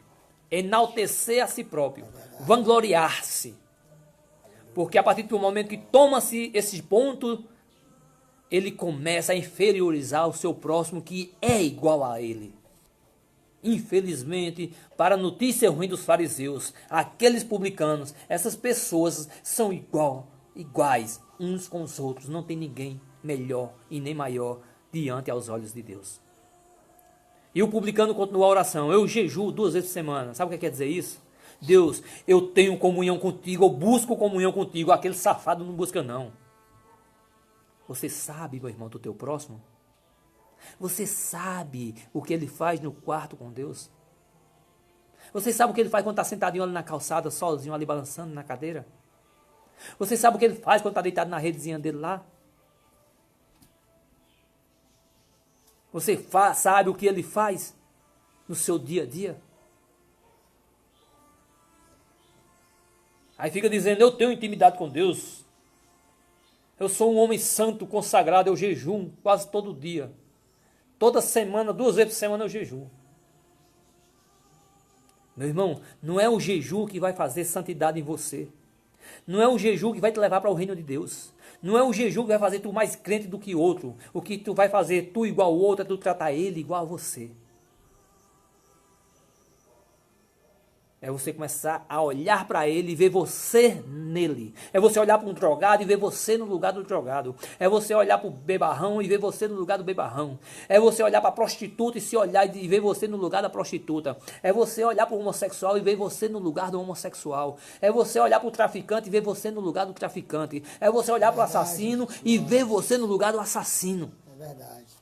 Enaltecer a si próprio. Vangloriar-se. Porque a partir do momento que toma-se esse ponto, ele começa a inferiorizar o seu próximo que é igual a ele. Infelizmente, para a notícia ruim dos fariseus, aqueles publicanos, essas pessoas são iguais uns com os outros. Não tem ninguém melhor e nem maior diante aos olhos de Deus. E o publicano continua a oração. Eu jejuo 2 vezes por semana. Sabe o que quer dizer isso? Deus, eu tenho comunhão contigo, eu busco comunhão contigo. Aquele safado não busca não. Você sabe, meu irmão, do teu próximo? Você sabe o que ele faz no quarto com Deus? Você sabe o que ele faz quando está sentadinho ali na calçada, sozinho ali balançando na cadeira? Você sabe o que ele faz quando está deitado na redezinha dele lá? Você sabe o que ele faz no seu dia a dia? Aí fica dizendo, eu tenho intimidade com Deus. Eu sou um homem santo, consagrado, eu jejuo quase todo dia. Toda semana, 2 vezes por semana eu jejuo. Meu irmão, não é o jejum que vai fazer santidade em você. Não é o jejum que vai te levar para o reino de Deus. Não é o jejum que vai fazer tu mais crente do que outro. O que tu vai fazer tu igual ao outro é tu tratar ele igual a você. É você começar a olhar para ele e ver você nele. É você olhar para um drogado e ver você no lugar do drogado. É você olhar para o bebarrão e ver você no lugar do bebarrão. É você olhar para a prostituta e se olhar e ver você no lugar da prostituta. É você olhar para o homossexual e ver você no lugar do homossexual. É você olhar para o traficante e ver você no lugar do traficante. É você olhar para o assassino e ver você no lugar do assassino. É verdade.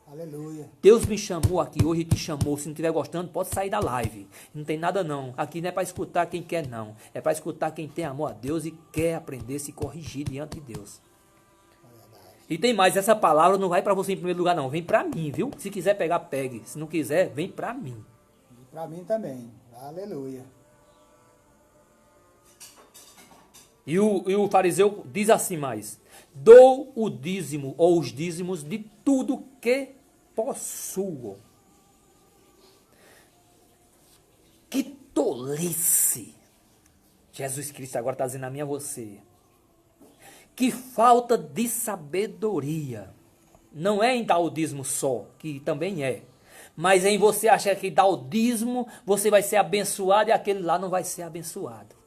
Aleluia. Deus me chamou aqui hoje e te chamou. Se não estiver gostando, pode sair da live. Não tem nada não. Aqui não é para escutar quem quer não. É para escutar quem tem amor a Deus e quer aprender a se corrigir diante de Deus. E tem mais, essa palavra não vai para você em primeiro lugar não. Vem para mim, viu? Se quiser pegar, pegue. Se não quiser, vem para mim. E para mim também. Aleluia. E o fariseu diz assim mais. Dou o dízimo ou os dízimos de tudo que possuo. Que tolice! Jesus Cristo agora está dizendo a mim a você. Que falta de sabedoria. Não é em dar o dízimo só, que também é. Mas é em você achar que dar o dízimo, você vai ser abençoado e aquele lá não vai ser abençoado.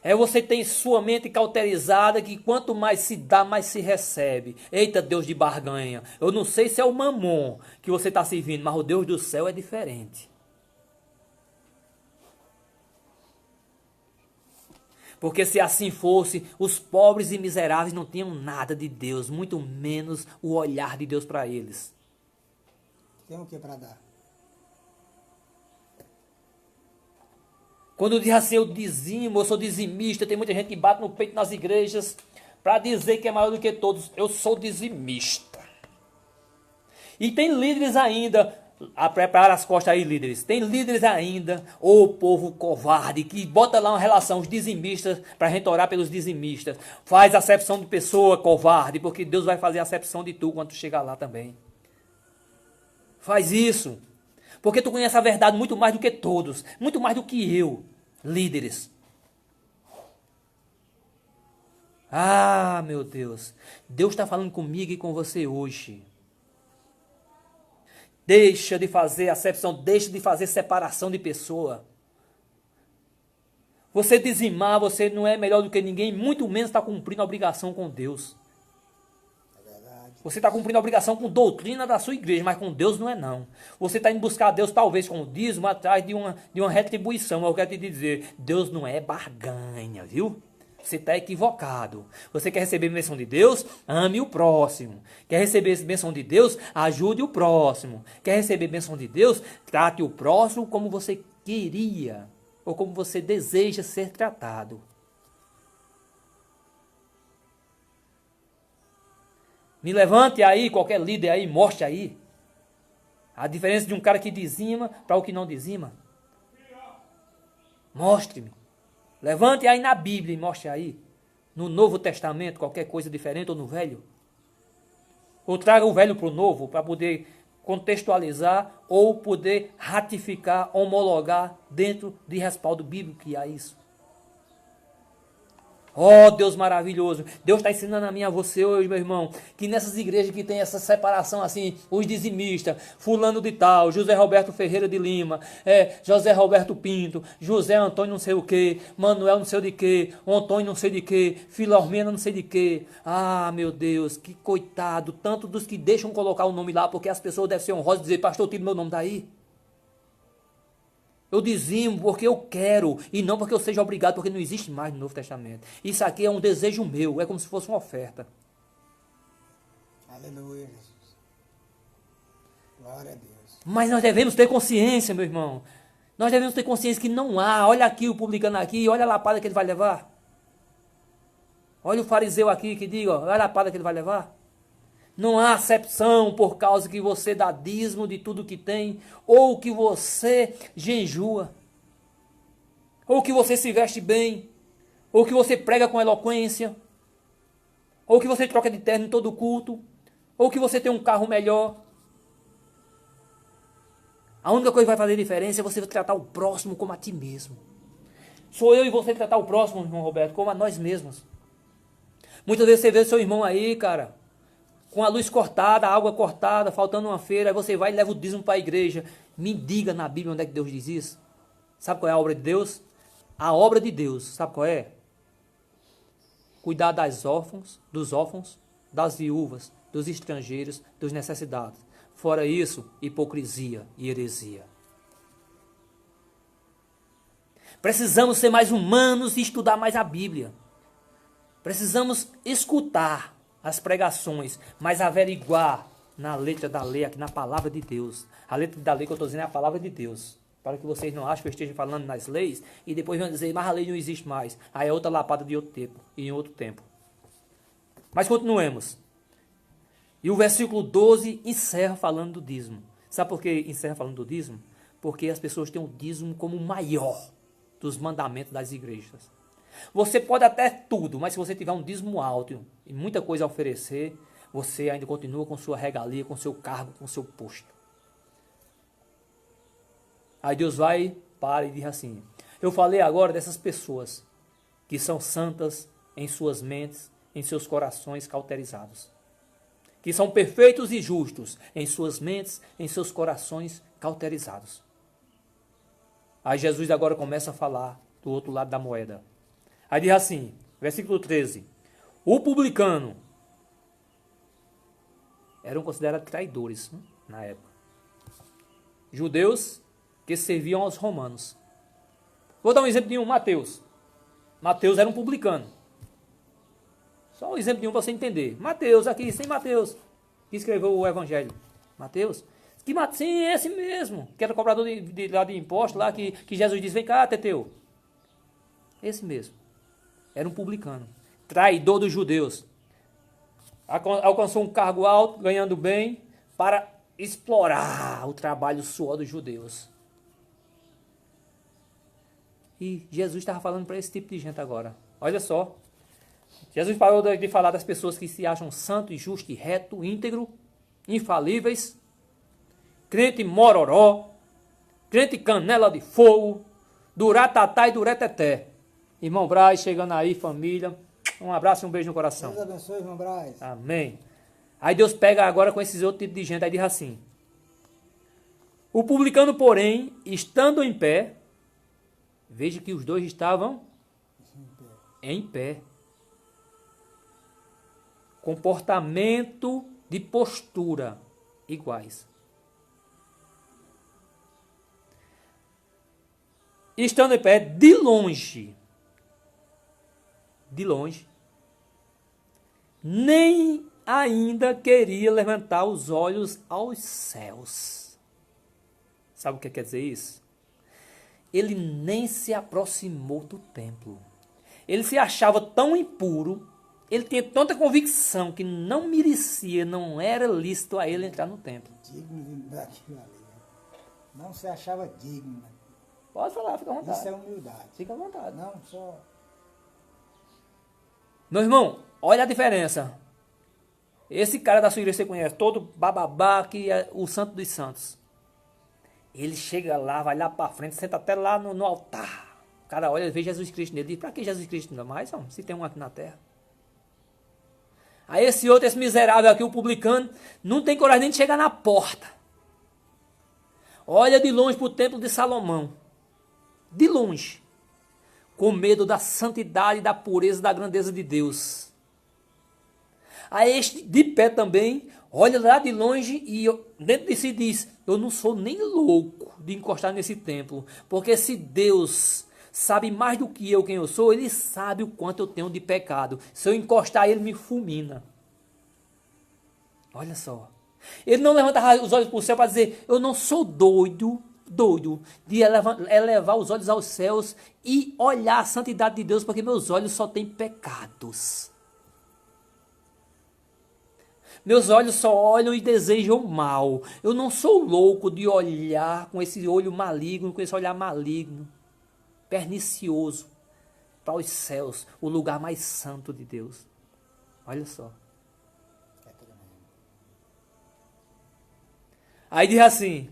É você ter sua mente cauterizada que quanto mais se dá, mais se recebe. Eita, Deus de barganha. Eu não sei se é o mamon que você está servindo, mas o Deus do céu é diferente. Porque se assim fosse, os pobres e miseráveis não tinham nada de Deus, muito menos o olhar de Deus para eles. Tem o que para dar? Quando diz assim, eu dizimo, eu sou dizimista, tem muita gente que bate no peito nas igrejas para dizer que é maior do que todos. Eu sou dizimista. E tem líderes ainda, a preparar as costas aí, líderes. Tem líderes ainda, ô povo covarde, que bota lá uma relação, os dizimistas, para a gente orar pelos dizimistas. Faz acepção de pessoa covarde, porque Deus vai fazer acepção de tu quando tu chegar lá também. Faz isso. Porque tu conhece a verdade muito mais do que todos, muito mais do que eu, líderes. Ah, meu Deus, Deus está falando comigo e com você hoje. Deixa de fazer acepção, deixa de fazer separação de pessoa. Você dizimar, você não é melhor do que ninguém, muito menos está cumprindo a obrigação com Deus. Você está cumprindo a obrigação com doutrina da sua igreja, mas com Deus não é não. Você está indo buscar Deus talvez com o dízimo atrás de uma retribuição. Eu quero te dizer, Deus não é barganha, viu? Você está equivocado. Você quer receber bênção de Deus? Ame o próximo. Quer receber bênção de Deus? Ajude o próximo. Quer receber bênção de Deus? Trate o próximo como você queria ou como você deseja ser tratado. Me levante aí, qualquer líder aí, mostre aí a diferença de um cara que dizima para o que não dizima. Mostre-me. Levante aí na Bíblia e mostre aí. No Novo Testamento, qualquer coisa diferente ou no Velho. Ou traga o Velho para o Novo, para poder contextualizar ou poder ratificar, homologar dentro de respaldo bíblico que há isso. Oh, Deus maravilhoso. Deus está ensinando a mim, a você hoje, meu irmão, que nessas igrejas que tem essa separação assim, os dizimistas, fulano de tal, José Roberto Ferreira de Lima, José Roberto Pinto, José Antônio não sei o que, Manuel não sei de que, Antônio não sei de que, Filomena não sei de que. Ah, meu Deus, que coitado, tanto dos que deixam colocar o nome lá, porque as pessoas devem ser honrosas e dizer, pastor, tira meu nome daí. Eu dizimo porque eu quero e não porque eu seja obrigado, porque não existe mais no Novo Testamento. Isso aqui é um desejo meu, é como se fosse uma oferta. Aleluia, Jesus. Glória a Deus. Mas nós devemos ter consciência, meu irmão. Nós devemos ter consciência que não há. Olha aqui o publicano aqui, olha a lapada que ele vai levar. Olha o fariseu aqui que diga, olha a lapada que ele vai levar. Não há acepção por causa que você dá dízimo de tudo que tem, ou que você jejua, ou que você se veste bem, ou que você prega com eloquência, ou que você troca de terno em todo culto, ou que você tem um carro melhor. A única coisa que vai fazer diferença é você tratar o próximo como a ti mesmo. Sou eu e você tratar o próximo, irmão Roberto, como a nós mesmos. Muitas vezes você vê seu irmão aí, cara, com a luz cortada, a água cortada, faltando uma feira, aí você vai e leva o dízimo para a igreja. Me diga na Bíblia onde é que Deus diz isso. Sabe qual é a obra de Deus? A obra de Deus, sabe qual é? Cuidar dos órfãos, das viúvas, dos estrangeiros, dos necessitados. Fora isso, hipocrisia e heresia. Precisamos ser mais humanos e estudar mais a Bíblia. Precisamos escutar as pregações, mas averiguar na letra da lei, aqui na palavra de Deus. A letra da lei que eu estou dizendo é a palavra de Deus. Para que vocês não achem que eu esteja falando nas leis e depois vão dizer, mas a lei não existe mais. Aí é outra lapada de outro tempo, e em outro tempo. Mas continuemos. E o versículo 12 encerra falando do dízimo. Sabe por que encerra falando do dízimo? Porque as pessoas têm o dízimo como o maior dos mandamentos das igrejas. Você pode até tudo, mas se você tiver um dízimo alto e muita coisa a oferecer, você ainda continua com sua regalia, com seu cargo, com seu posto. Aí Deus vai, para e diz assim, eu falei agora dessas pessoas que são santas em suas mentes, em seus corações cauterizados. Que são perfeitos e justos em suas mentes, em seus corações cauterizados. Aí Jesus agora começa a falar do outro lado da moeda. Aí diz assim, versículo 13. O publicano eram considerados traidores, né, na época. Judeus que serviam aos romanos. Vou dar um exemplo de Mateus. Mateus era um publicano. Só um exemplo de para você entender. Mateus, aqui, sem Mateus, que escreveu o evangelho. Mateus? Sim, esse mesmo, que era cobrador de imposto lá, que Jesus diz, vem cá, Teteu. Esse mesmo. Era um publicano, traidor dos judeus. Alcançou um cargo alto, ganhando bem, para explorar o trabalho, o suor dos judeus. E Jesus estava falando para esse tipo de gente agora. Olha só. Jesus parou de falar das pessoas que se acham santo, justo, reto, íntegro, infalíveis, crente mororó, crente canela de fogo, duratatá e dureteté. Irmão Braz, chegando aí, família. Um abraço e um beijo no coração. Deus abençoe, irmão Braz. Amém. Aí Deus pega agora com esses outros tipos de gente, aí diz assim. O publicano, porém, estando em pé, veja que os dois estavam em pé. Comportamento de postura iguais. Estando em pé, de longe, nem ainda queria levantar os olhos aos céus. Sabe o que quer dizer isso? Ele nem se aproximou do templo. Ele se achava tão impuro, ele tinha tanta convicção que não merecia, não era lícito a ele entrar no templo. Digno daquilo ali. Não se achava digno. Pode falar, fica à vontade. Isso é humildade. Fica à vontade. Não, só... Meu irmão, olha a diferença. Esse cara da sua igreja que você conhece, todo bababá, que é o santo dos santos. Ele chega lá, vai lá para frente, senta até lá no altar. O cara olha, vê Jesus Cristo nele, diz, para que Jesus Cristo ainda mais, homem, se tem um aqui na terra? Aí esse outro, esse miserável aqui, o publicano, não tem coragem nem de chegar na porta. Olha de longe para o templo de Salomão. De longe. Com medo da santidade, da pureza, da grandeza de Deus. Aí este, de pé também, olha lá de longe e dentro de si diz, eu não sou nem louco de encostar nesse templo. Porque se Deus sabe mais do que eu quem eu sou, ele sabe o quanto eu tenho de pecado. Se eu encostar, ele me fulmina. Olha só. Ele não levantava os olhos para o céu para dizer, eu não sou doido de elevar os olhos aos céus e olhar a santidade de Deus, porque meus olhos só têm pecados. Meus olhos só olham e desejam mal. Eu não sou louco de olhar com esse olho maligno, com esse olhar maligno, pernicioso, para os céus, o lugar mais santo de Deus. Olha só. Aí diz assim,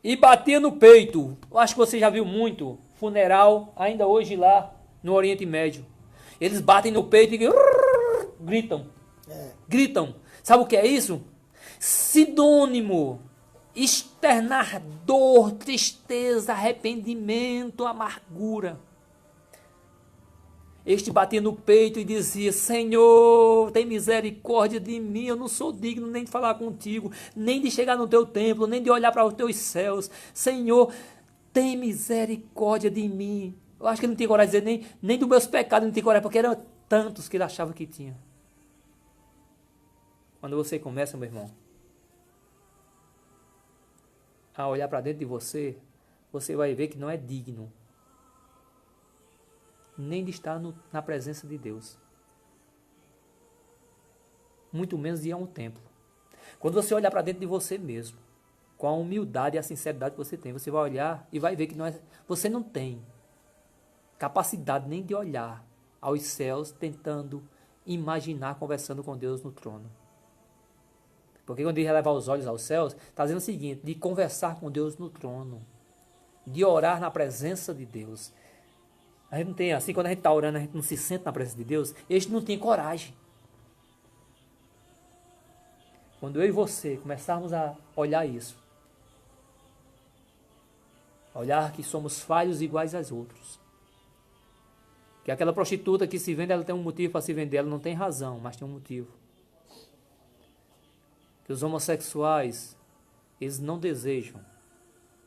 e batia no peito. Eu acho que você já viu muito funeral, ainda hoje lá no Oriente Médio. Eles batem no peito e gritam. Gritam. Sabe o que é isso? Sinônimo. Externar dor, tristeza, arrependimento, amargura. Este batia no peito e dizia, Senhor, tem misericórdia de mim, eu não sou digno nem de falar contigo, nem de chegar no teu templo, nem de olhar para os teus céus. Senhor, tem misericórdia de mim. Eu acho que ele não tinha coragem de dizer nem dos meus pecados, não tinha coragem, porque eram tantos que ele achava que tinha. Quando você começa, meu irmão, a olhar para dentro de você, você vai ver que não é digno nem de estar na presença de Deus. Muito menos de ir a um templo. Quando você olhar para dentro de você mesmo, com a humildade e a sinceridade que você tem, você vai olhar e vai ver que você não tem capacidade nem de olhar aos céus tentando imaginar conversando com Deus no trono. Porque quando ele levar os olhos aos céus, está dizendo o seguinte, de conversar com Deus no trono, de orar na presença de Deus. A gente não tem, assim, quando a gente está orando, a gente não se sente na presença de Deus, este não tem coragem. Quando eu e você começarmos a olhar isso, olhar que somos falhos iguais aos outros, que aquela prostituta que se vende, ela tem um motivo para se vender, ela não tem razão, mas tem um motivo. Que os homossexuais, eles não desejam,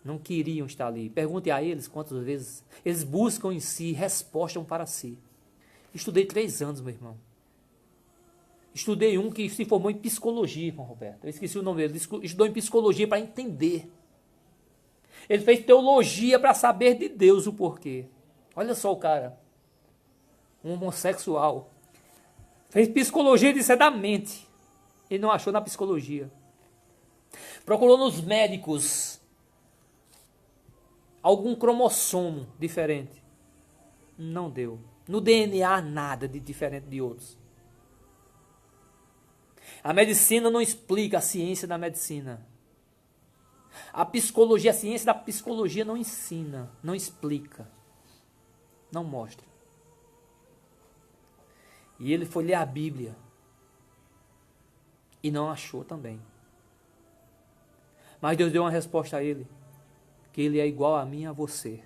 não queriam estar ali. Pergunte a eles quantas vezes eles buscam em si, respostam para si. Estudei 3 anos, meu irmão. Estudei um que se formou em psicologia, irmão Roberto. Eu esqueci o nome dele. Ele estudou em psicologia para entender. Ele fez teologia para saber de Deus o porquê. Olha só o cara. Um homossexual. Fez psicologia e disse é da mente. Ele não achou na psicologia. Procurou nos médicos algum cromossomo diferente. Não deu. No DNA nada de diferente de outros. A medicina não explica a ciência da medicina. A psicologia, a ciência da psicologia não ensina, não explica, não mostra. E ele foi ler a Bíblia e não achou também. Mas Deus deu uma resposta a ele, que ele é igual a mim e a você.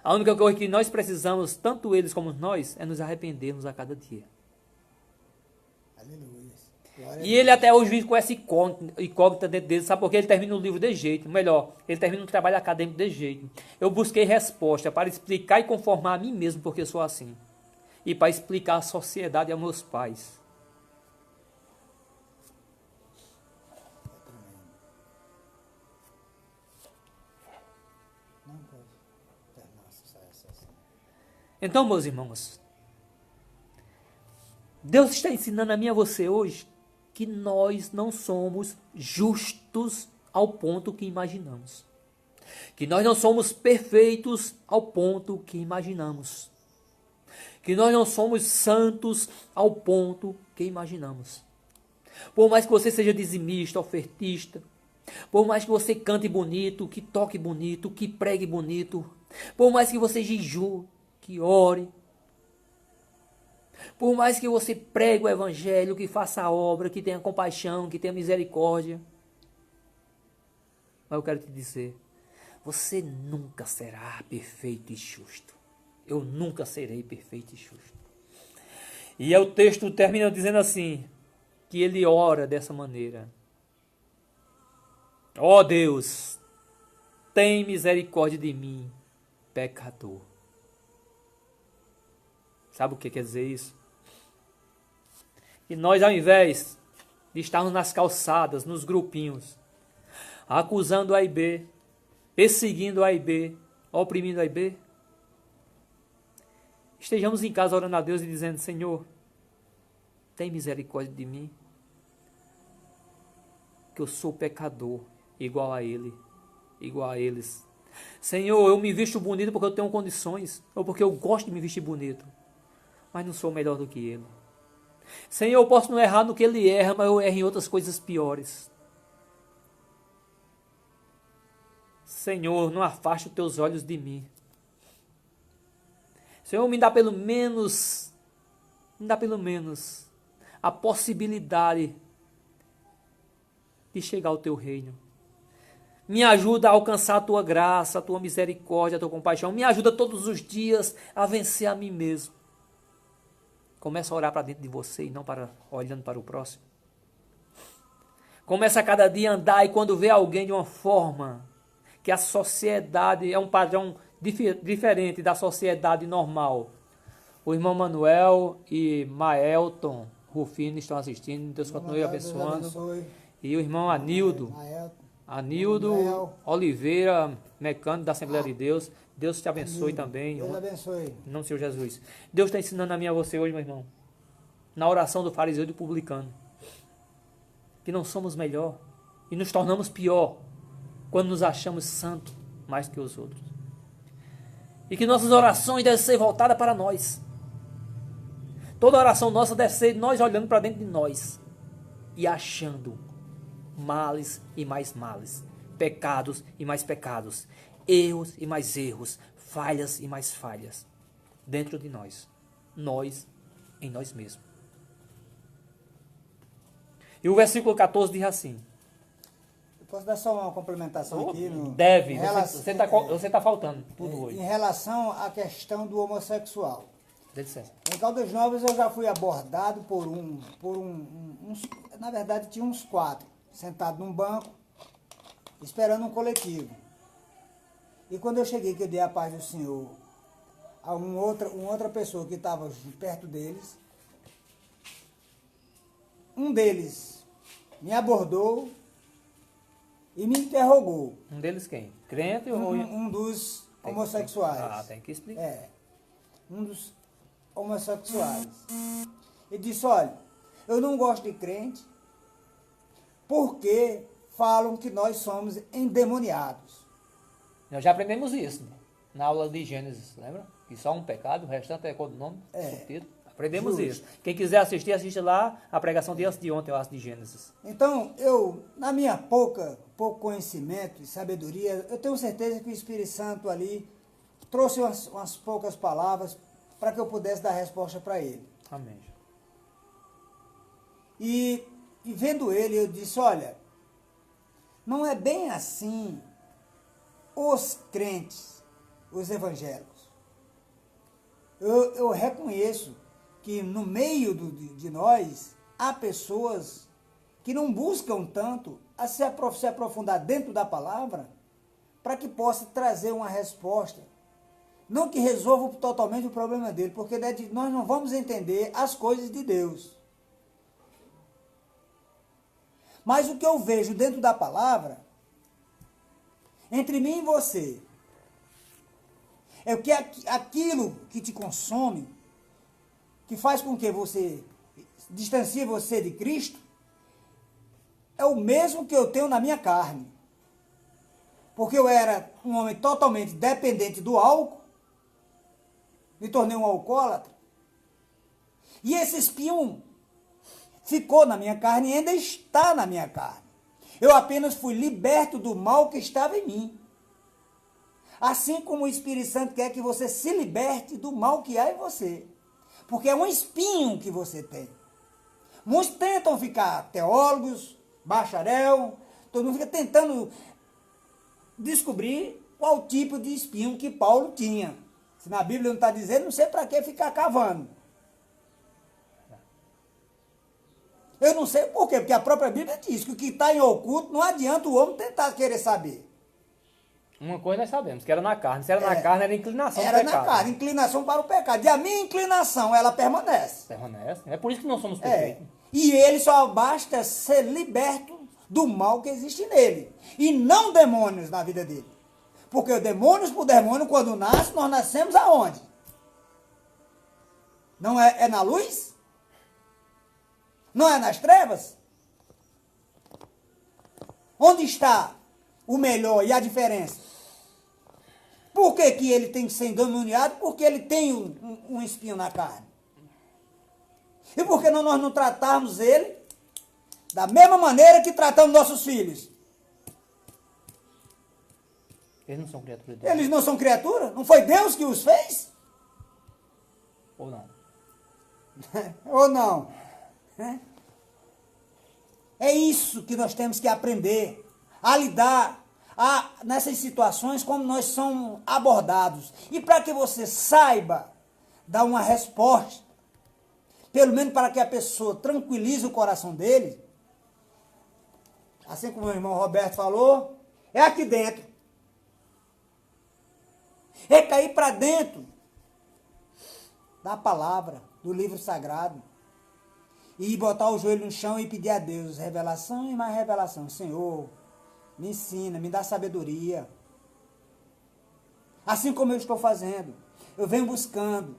A única coisa que nós precisamos, tanto eles como nós, é nos arrependermos a cada dia. Aleluia. E ele até hoje vive com essa incógnita dentro dele, sabe por quê? Ele termina o livro de jeito, melhor, ele termina o trabalho acadêmico de jeito. Eu busquei resposta para explicar e conformar a mim mesmo porque eu sou assim. E para explicar à sociedade e aos meus pais. Então, meus irmãos, Deus está ensinando a mim e a você hoje que nós não somos justos ao ponto que imaginamos. Que nós não somos perfeitos ao ponto que imaginamos. Que nós não somos santos ao ponto que imaginamos. Por mais que você seja dizimista, ofertista, por mais que você cante bonito, que toque bonito, que pregue bonito, Por mais que você jejue, que ore, por mais que você pregue o evangelho, que faça a obra, que tenha compaixão, que tenha misericórdia. Mas eu quero te dizer, você nunca será perfeito e justo. Eu nunca serei perfeito e justo. E o texto termina dizendo assim, que ele ora dessa maneira. Ó Deus, tem misericórdia de mim, pecador. Sabe o que quer dizer isso? E nós, ao invés de estarmos nas calçadas, nos grupinhos, acusando A e B, perseguindo A e B, oprimindo A e B, estejamos em casa orando a Deus e dizendo, Senhor, tem misericórdia de mim, que eu sou pecador, igual a Ele, igual a eles. Senhor, eu me visto bonito porque eu tenho condições, ou porque eu gosto de me vestir bonito, mas não sou melhor do que Ele. Senhor, eu posso não errar no que Ele erra, mas eu erro em outras coisas piores. Senhor, não afaste os teus olhos de mim. Senhor, me dá pelo menos a possibilidade de chegar ao teu reino. Me ajuda a alcançar a tua graça, a tua misericórdia, a tua compaixão. Me ajuda todos os dias a vencer a mim mesmo. Começa a orar para dentro de você e não olhando para o próximo. Começa a cada dia a andar e quando vê alguém de uma forma que a sociedade é um padrão diferente da sociedade normal. O irmão Manuel e Maelton Rufino estão assistindo. Deus continue abençoando. E o irmão Anildo Oliveira, mecânico da Assembleia de Deus. Deus te abençoe também. Deus abençoe. Em nome do Senhor Jesus. Deus está ensinando a mim e a você hoje, meu irmão. Na oração do fariseu e do publicano. Que não somos melhor. E nos tornamos pior. Quando nos achamos santos mais que os outros. E que nossas orações devem ser voltadas para nós. Toda oração nossa deve ser nós olhando para dentro de nós. E achando males e mais males. Pecados e mais pecados. Erros e mais erros. Falhas e mais falhas. Dentro de nós. Nós em nós mesmos. E o versículo 14 diz assim. Posso dar só uma complementação aqui? Deve, você está faltando tudo hoje. Em relação à questão do homossexual. Dê licença. Em Caldas Novas eu já fui abordado por na verdade tinha uns 4, sentados num banco, esperando um coletivo. E quando eu cheguei, que eu dei a paz do Senhor a uma outra pessoa que estava perto deles, um deles me abordou e me interrogou. Um deles quem? Crente ou... Um dos homossexuais. Tem que explicar. Um dos homossexuais. Ele disse, olha, eu não gosto de crente porque falam que nós somos endemoniados. Nós já aprendemos isso na aula de Gênesis, lembra? Que só um pecado, o restante é quando o nome, subtítulo. Aprendemos isso. Quem quiser assistir, assiste lá a pregação de antes de ontem, eu acho, de Gênesis. Então, eu, na minha pouco conhecimento e sabedoria, eu tenho certeza que o Espírito Santo ali trouxe umas poucas palavras para que eu pudesse dar resposta para ele. Amém. E vendo ele, eu disse, olha, não é bem assim os crentes, os evangélicos. Eu reconheço que no meio de nós há pessoas que não buscam tanto a se aprofundar dentro da palavra para que possa trazer uma resposta. Não que resolva totalmente o problema dele, porque nós não vamos entender as coisas de Deus. Mas o que eu vejo dentro da palavra, entre mim e você, é que aquilo que te consome, que faz com que você distancie você de Cristo, é o mesmo que eu tenho na minha carne. Porque eu era um homem totalmente dependente do álcool, me tornei um alcoólatra, e esse espinho ficou na minha carne e ainda está na minha carne. Eu apenas fui liberto do mal que estava em mim. Assim como o Espírito Santo quer que você se liberte do mal que há em você. Porque é um espinho que você tem. Muitos tentam ficar teólogos, bacharel, todo mundo fica tentando descobrir qual tipo de espinho que Paulo tinha. Se na Bíblia não está dizendo, não sei para que ficar cavando. Eu não sei por quê, porque a própria Bíblia diz que o que está em oculto não adianta o homem tentar querer saber. Uma coisa nós sabemos, que era na carne. Se era na carne, era inclinação Era do pecado. na carne, inclinação para o pecado. E a minha inclinação, ela permanece. Permanece. É por isso que nós somos perfeitos. E ele só basta ser liberto do mal que existe nele. E não demônios na vida dele. Porque demônios por demônio, quando nasce, nós nascemos aonde? Não é na luz? Não é nas trevas? Onde está o melhor e a diferença? Por que que ele tem que ser endemoniado? Porque ele tem um espinho na carne. E por que nós não tratarmos ele da mesma maneira que tratamos nossos filhos? Eles não são criaturas de Deus. Eles não são criatura? Não foi Deus que os fez? Ou não? Ou não? É isso que nós temos que aprender a lidar nessas situações como nós somos abordados. E para que você saiba dar uma resposta, pelo menos para que a pessoa tranquilize o coração dele, assim como o irmão Roberto falou, é aqui dentro. É cair para dentro da palavra, do livro sagrado. E botar o joelho no chão e pedir a Deus revelação e mais revelação. Senhor, me ensina, me dá sabedoria. Assim como eu estou fazendo. Eu venho buscando,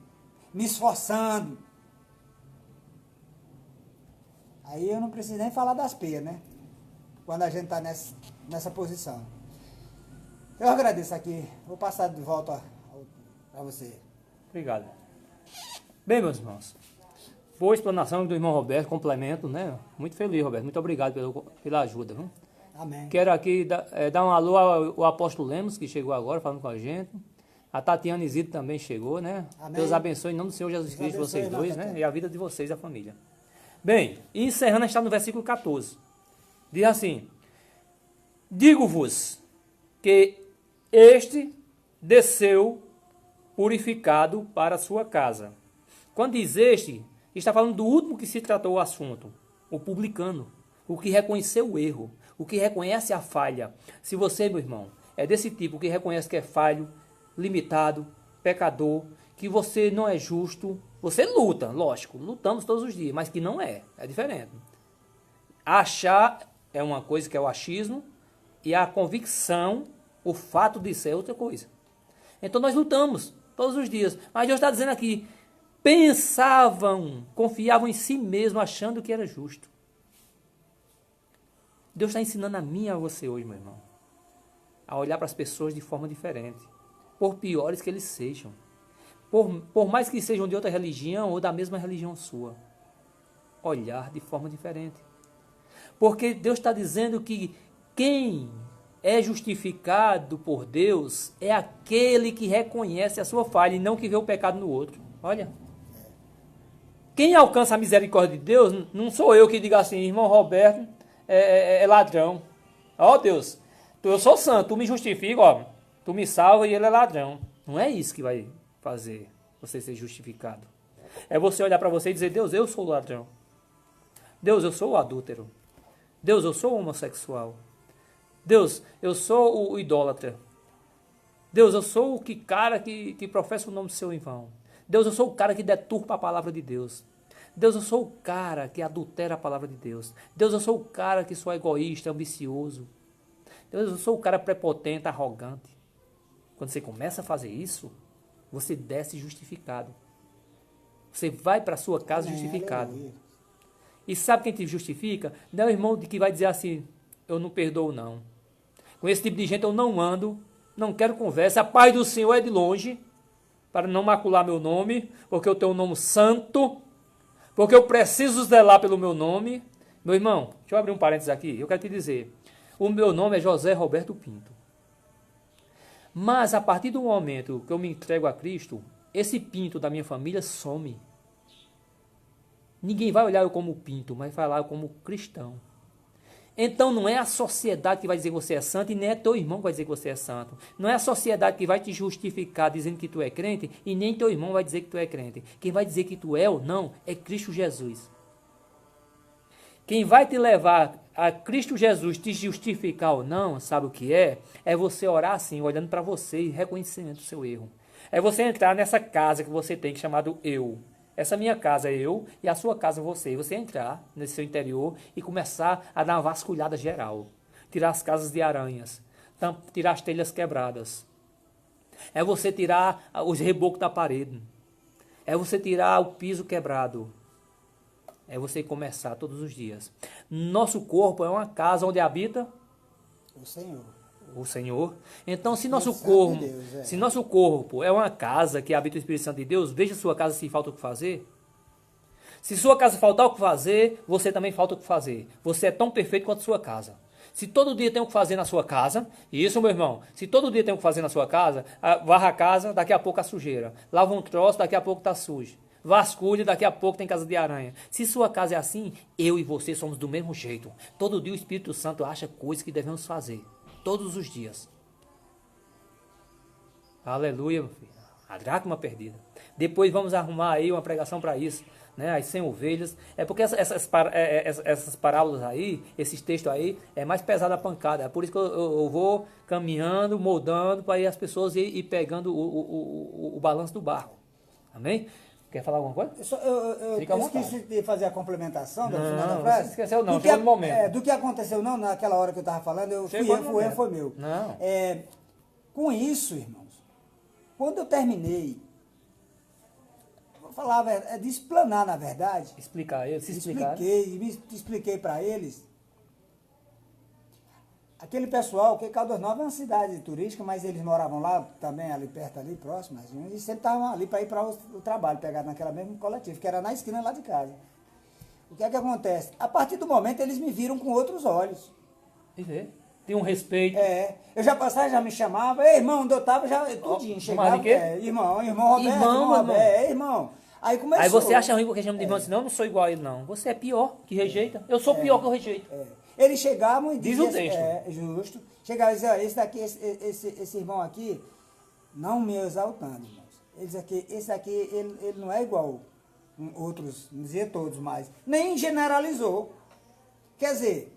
me esforçando. Aí eu não preciso nem falar das peias, né? Quando a gente está nessa posição. Eu agradeço aqui. Vou passar de volta para você. Obrigado. Bem, meus irmãos. Boa explanação do irmão Roberto, complemento, né? Muito feliz, Roberto. Muito obrigado pela ajuda, viu? Amém. Quero aqui dar um alô ao apóstolo Lemos, que chegou agora falando com a gente. A Tatiana Isidro também chegou, né? Amém. Deus abençoe em nome do Senhor Jesus Cristo, Deus abençoe, vocês dois, Tatiana. né? E a vida de vocês, a família. Bem, e encerrando, está no versículo 14. Diz assim: digo-vos que este desceu purificado para a sua casa. Quando diz este, está falando do último que se tratou o assunto, o publicano, o que reconheceu o erro, o que reconhece a falha. Se você, meu irmão, é desse tipo que reconhece que é falho, limitado, pecador, que você não é justo, você luta, lógico, lutamos todos os dias, mas que não é diferente. Achar é uma coisa que é o achismo, e a convicção, o fato de ser é outra coisa. Então nós lutamos todos os dias, mas Deus está dizendo aqui, pensavam, confiavam em si mesmo, achando que era justo. Deus está ensinando a mim e a você hoje, meu irmão, a olhar para as pessoas de forma diferente, por piores que eles sejam, por mais que sejam de outra religião ou da mesma religião sua, olhar de forma diferente. Porque Deus está dizendo que quem é justificado por Deus é aquele que reconhece a sua falha e não que vê o pecado no outro. Olha. Quem alcança a misericórdia de Deus não sou eu que diga assim, irmão Roberto é ladrão. Ó Deus, eu sou santo, tu me justifica, ó, tu me salva e ele é ladrão. Não é isso que vai fazer você ser justificado. É você olhar para você e dizer, Deus, eu sou o ladrão. Deus, eu sou o adúltero. Deus, eu sou o homossexual. Deus, eu sou o idólatra. Deus, eu sou o cara que professa o nome do seu em vão. Deus, eu sou o cara que deturpa a palavra de Deus. Deus, eu sou o cara que adultera a palavra de Deus. Deus, eu sou o cara que sou egoísta, ambicioso. Deus, eu sou o cara prepotente, arrogante. Quando você começa a fazer isso, você desce justificado. Você vai para a sua casa justificado. Aleluia. E sabe quem te justifica? Não é o irmão que vai dizer assim, eu não perdoo não. Com esse tipo de gente eu não ando, não quero conversa. A paz do Senhor é de longe, para não macular meu nome, porque eu tenho um nome santo, porque eu preciso zelar pelo meu nome. Meu irmão, deixa eu abrir um parênteses aqui, eu quero te dizer, o meu nome é José Roberto Pinto. Mas a partir do momento que eu me entrego a Cristo, esse pinto da minha família some. Ninguém vai olhar eu como pinto, mas vai olhar eu como cristão. Então não é a sociedade que vai dizer que você é santo e nem é teu irmão que vai dizer que você é santo. Não é a sociedade que vai te justificar dizendo que tu é crente e nem teu irmão vai dizer que tu é crente. Quem vai dizer que tu é ou não é Cristo Jesus. Quem vai te levar a Cristo Jesus te justificar ou não, sabe o que é? É você orar assim, olhando para você e reconhecimento do seu erro. É você entrar nessa casa que você tem, chamado eu. Essa minha casa é eu e a sua casa é você. E você entrar nesse seu interior e começar a dar uma vasculhada geral. Tirar as casas de aranhas. Tirar as telhas quebradas. É você tirar os rebocos da parede. É você tirar o piso quebrado. É você começar todos os dias. Nosso corpo é uma casa onde habita O Senhor. o Senhor. Então, se nosso corpo é uma casa que habita o Espírito Santo de Deus, veja sua casa se falta o que fazer. Se sua casa faltar o que fazer, você também falta o que fazer. Você é tão perfeito quanto sua casa. Se todo dia tem o que fazer na sua casa, isso, meu irmão, se todo dia tem o que fazer na sua casa, varra a casa, daqui a pouco a sujeira. Lava um troço, daqui a pouco está sujo. Vasculhe, daqui a pouco tem casa de aranha. Se sua casa é assim, eu e você somos do mesmo jeito. Todo dia o Espírito Santo acha coisas que devemos fazer. Todos os dias. Aleluia, meu filho. A dracma perdida. Depois vamos arrumar aí uma pregação para isso. Né? As 100 ovelhas. É porque essas parábolas aí, esses textos aí, é mais pesada a pancada. É por isso que eu vou caminhando, moldando, para aí as pessoas ir pegando o balanço do barco. Amém? Quer falar alguma coisa? Eu esqueci de fazer a complementação do final da Não, frase. você esqueceu não, chegou no momento. Do que aconteceu não, naquela hora que eu estava falando, foi meu. Não. Com isso, irmãos, quando eu terminei, vou falar de explanar, na verdade. Explicar eles, Expliquei para eles. Aquele pessoal, que Caldas Novas é uma cidade turística, mas eles moravam lá também, ali perto, ali próximo, e sempre estavam ali para ir para o trabalho, pegar naquela mesma coletiva, que era na esquina lá de casa. O que é que acontece? A partir do momento eles me viram com outros olhos. Tem um respeito. Eu já passava, já me chamava, ei, irmão, onde eu estava, já tudinho, chegava, irmão Roberto, irmão. Aí começou. Aí você acha ruim porque chama de irmão, assim, não, eu não sou igual a ele, não. Você é pior que rejeita. Eu sou pior que eu rejeito. Eles chegavam e diziam... Diz o texto. Justo. Chegavam e diziam, esse daqui, esse irmão aqui, não me exaltando, irmãos. Esse aqui, ele não é igual outros, não dizia todos, mas nem generalizou. Quer dizer,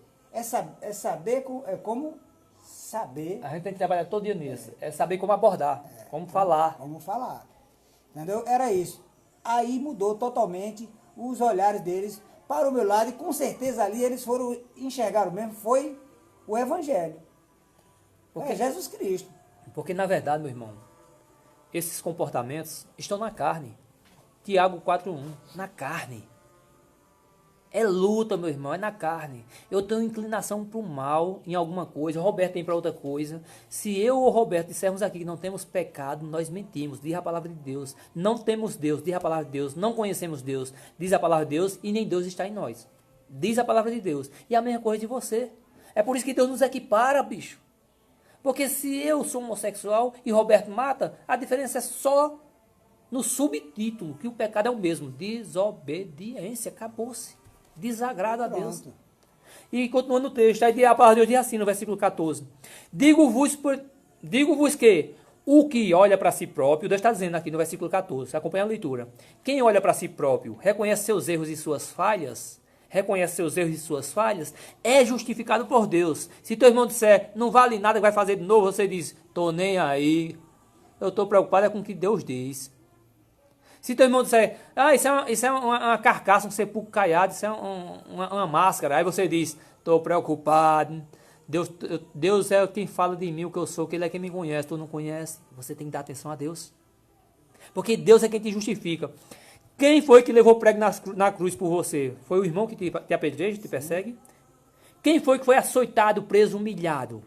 saber como saber... A gente tem que trabalhar todo dia nisso. É saber como abordar, como falar. Como falar. Entendeu? Era isso. Aí mudou totalmente os olhares deles para o meu lado, e com certeza ali eles enxergaram mesmo, foi o Evangelho. Porque Jesus Cristo. Porque na verdade, meu irmão, esses comportamentos estão na carne. Tiago 4:1, na carne. É luta, meu irmão, é na carne. Eu tenho inclinação para o mal em alguma coisa, o Roberto tem para outra coisa. Se eu ou o Roberto dissermos aqui que não temos pecado, nós mentimos, diz a palavra de Deus. Não temos Deus, diz a palavra de Deus. Não conhecemos Deus, diz a palavra de Deus, e nem Deus está em nós. Diz a palavra de Deus. E a mesma coisa de você. É por isso que Deus nos equipara, bicho. Porque se eu sou homossexual e Roberto mata, a diferença é só no subtítulo, que o pecado é o mesmo. Desobediência, acabou-se. Desagrada a Deus. E continuando o texto, aí a palavra de Deus diz assim no versículo 14: Digo-vos que o que olha para si próprio, Deus está dizendo aqui no versículo 14, acompanha a leitura. Quem olha para si próprio, reconhece seus erros e suas falhas, é justificado por Deus. Se teu irmão disser, não vale nada, vai fazer de novo, você diz, tô nem aí, eu estou preocupado com o que Deus diz. Se teu irmão disser, isso é uma carcaça, um sepulcro caiado, isso é uma máscara, aí você diz, estou preocupado, Deus é quem fala de mim, o que eu sou, que Ele é quem me conhece, tu não conhece, você tem que dar atenção a Deus. Porque Deus é quem te justifica. Quem foi que levou prego na cruz por você? Foi o irmão que te apedreja, te persegue? Quem foi que foi açoitado, preso, humilhado?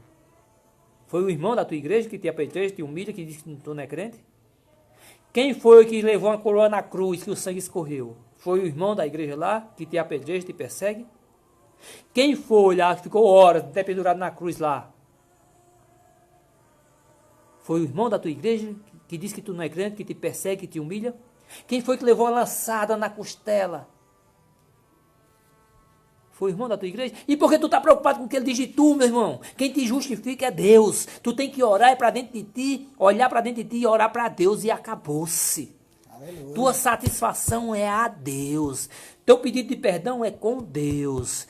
Foi o irmão da tua igreja que te apedreja, te humilha, que diz que tu não é crente? Quem foi que levou uma coroa na cruz, que o sangue escorreu? Foi o irmão da igreja lá, que te apedreja, te persegue? Quem foi lá, que ficou horas até pendurado na cruz lá? Foi o irmão da tua igreja que diz que tu não é crente, que te persegue, que te humilha? Quem foi que levou a lançada na costela? Foi o irmão da tua igreja? E por que tu está preocupado com o que ele diz de tu, meu irmão? Quem te justifica é Deus. Tu tem que orar para dentro de ti, olhar para dentro de ti e orar para Deus e acabou-se. Aleluia. Tua satisfação é a Deus. Teu pedido de perdão é com Deus.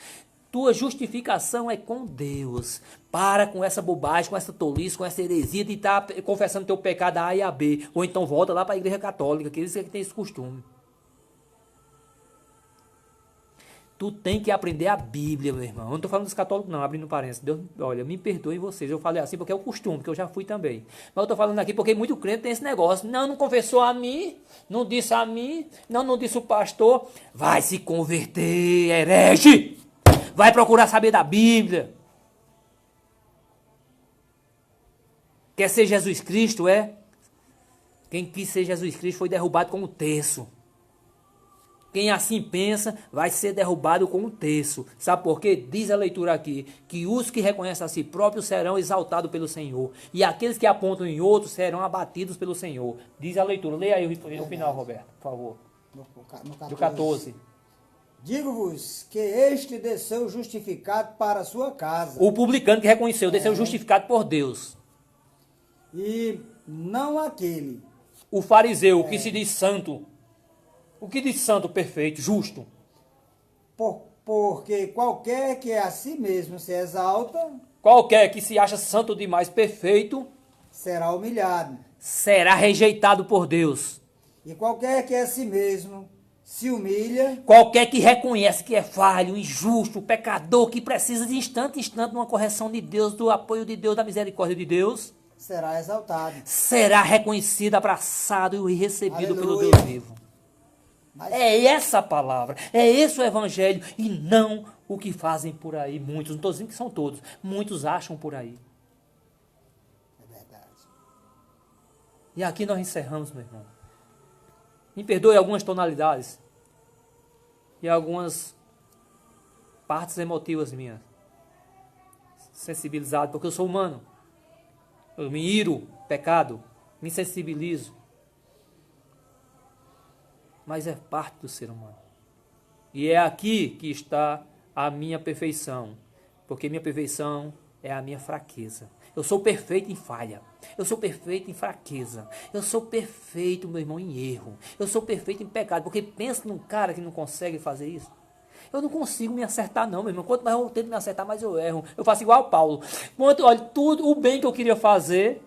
Tua justificação é com Deus. Para com essa bobagem, com essa tolice, com essa heresia de estar confessando teu pecado a e a B. Ou então volta lá para a igreja católica, que eles é que tem esse costume. Tu tem que aprender a Bíblia, meu irmão. Eu não estou falando dos católicos, não, abrindo parênteses. Deus, olha, me perdoem vocês. Eu falei assim porque é o costume, porque eu já fui também. Mas eu estou falando aqui porque muito crente tem esse negócio. Não confessou a mim, não disse a mim, não disse o pastor. Vai se converter, herege! Vai procurar saber da Bíblia. Quer ser Jesus Cristo, é? Quem quis ser Jesus Cristo foi derrubado com um terço. Quem assim pensa vai ser derrubado com um terço. Sabe por quê? Diz a leitura aqui, que os que reconhecem a si próprios serão exaltados pelo Senhor. E aqueles que apontam em outros serão abatidos pelo Senhor. Diz a leitura. Leia aí o final, Roberto, por favor. Do 14. Digo-vos que este desceu justificado para a sua casa. O publicano que reconheceu, desceu justificado por Deus. E não aquele. O fariseu, o que se diz santo. O que diz santo, perfeito, justo? Porque qualquer que a si mesmo se exalta, Qualquer que se acha santo demais, perfeito, será humilhado. será rejeitado por Deus. E qualquer que a si mesmo se humilha, Qualquer que reconhece que é falho, injusto, pecador, que precisa de instante em instante de uma correção de Deus, do apoio de Deus, da misericórdia de Deus, será exaltado. será reconhecido, abraçado e recebido pelo Aleluia. Deus vivo. Mas É essa a palavra, é esse o evangelho e não o que fazem por aí. Muitos, não estou dizendo que são todos, muitos acham por aí. é verdade. E aqui nós encerramos, meu irmão. Me perdoe algumas tonalidades e algumas partes emotivas minhas. Sensibilizado, porque eu sou humano. Eu me iro, pecado, me sensibilizo. Mas é parte do ser humano. E é aqui que está a minha perfeição. Porque minha perfeição é a minha fraqueza. Eu sou perfeito em falha. Eu sou perfeito em fraqueza. Eu sou perfeito, meu irmão, em erro. Eu sou perfeito em pecado. Porque pensa num cara que não consegue fazer isso. Eu não consigo me acertar não, meu irmão. Quanto mais eu tento me acertar, mais eu erro. Eu faço igual o Paulo. Olha, tudo o bem que eu queria fazer,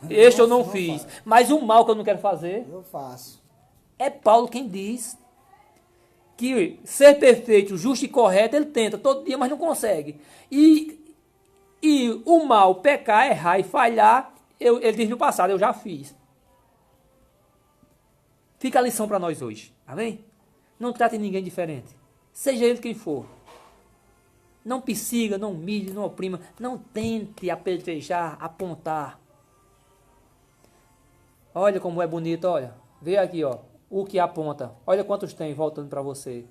este eu não fiz. Mas o mal que eu não quero fazer, Eu faço. é Paulo quem diz que ser perfeito, justo e correto, ele tenta todo dia, mas não consegue. E o mal, pecar, errar e falhar, ele diz no passado, eu já fiz. Fica a lição para nós hoje, amém? Não trate ninguém diferente, seja ele quem for. Não persiga, não humilhe, não oprima, não tente apedrejar, apontar. Olha como é bonito, olha. Vê aqui, ó. O que aponta. Olha quantos tem voltando para você.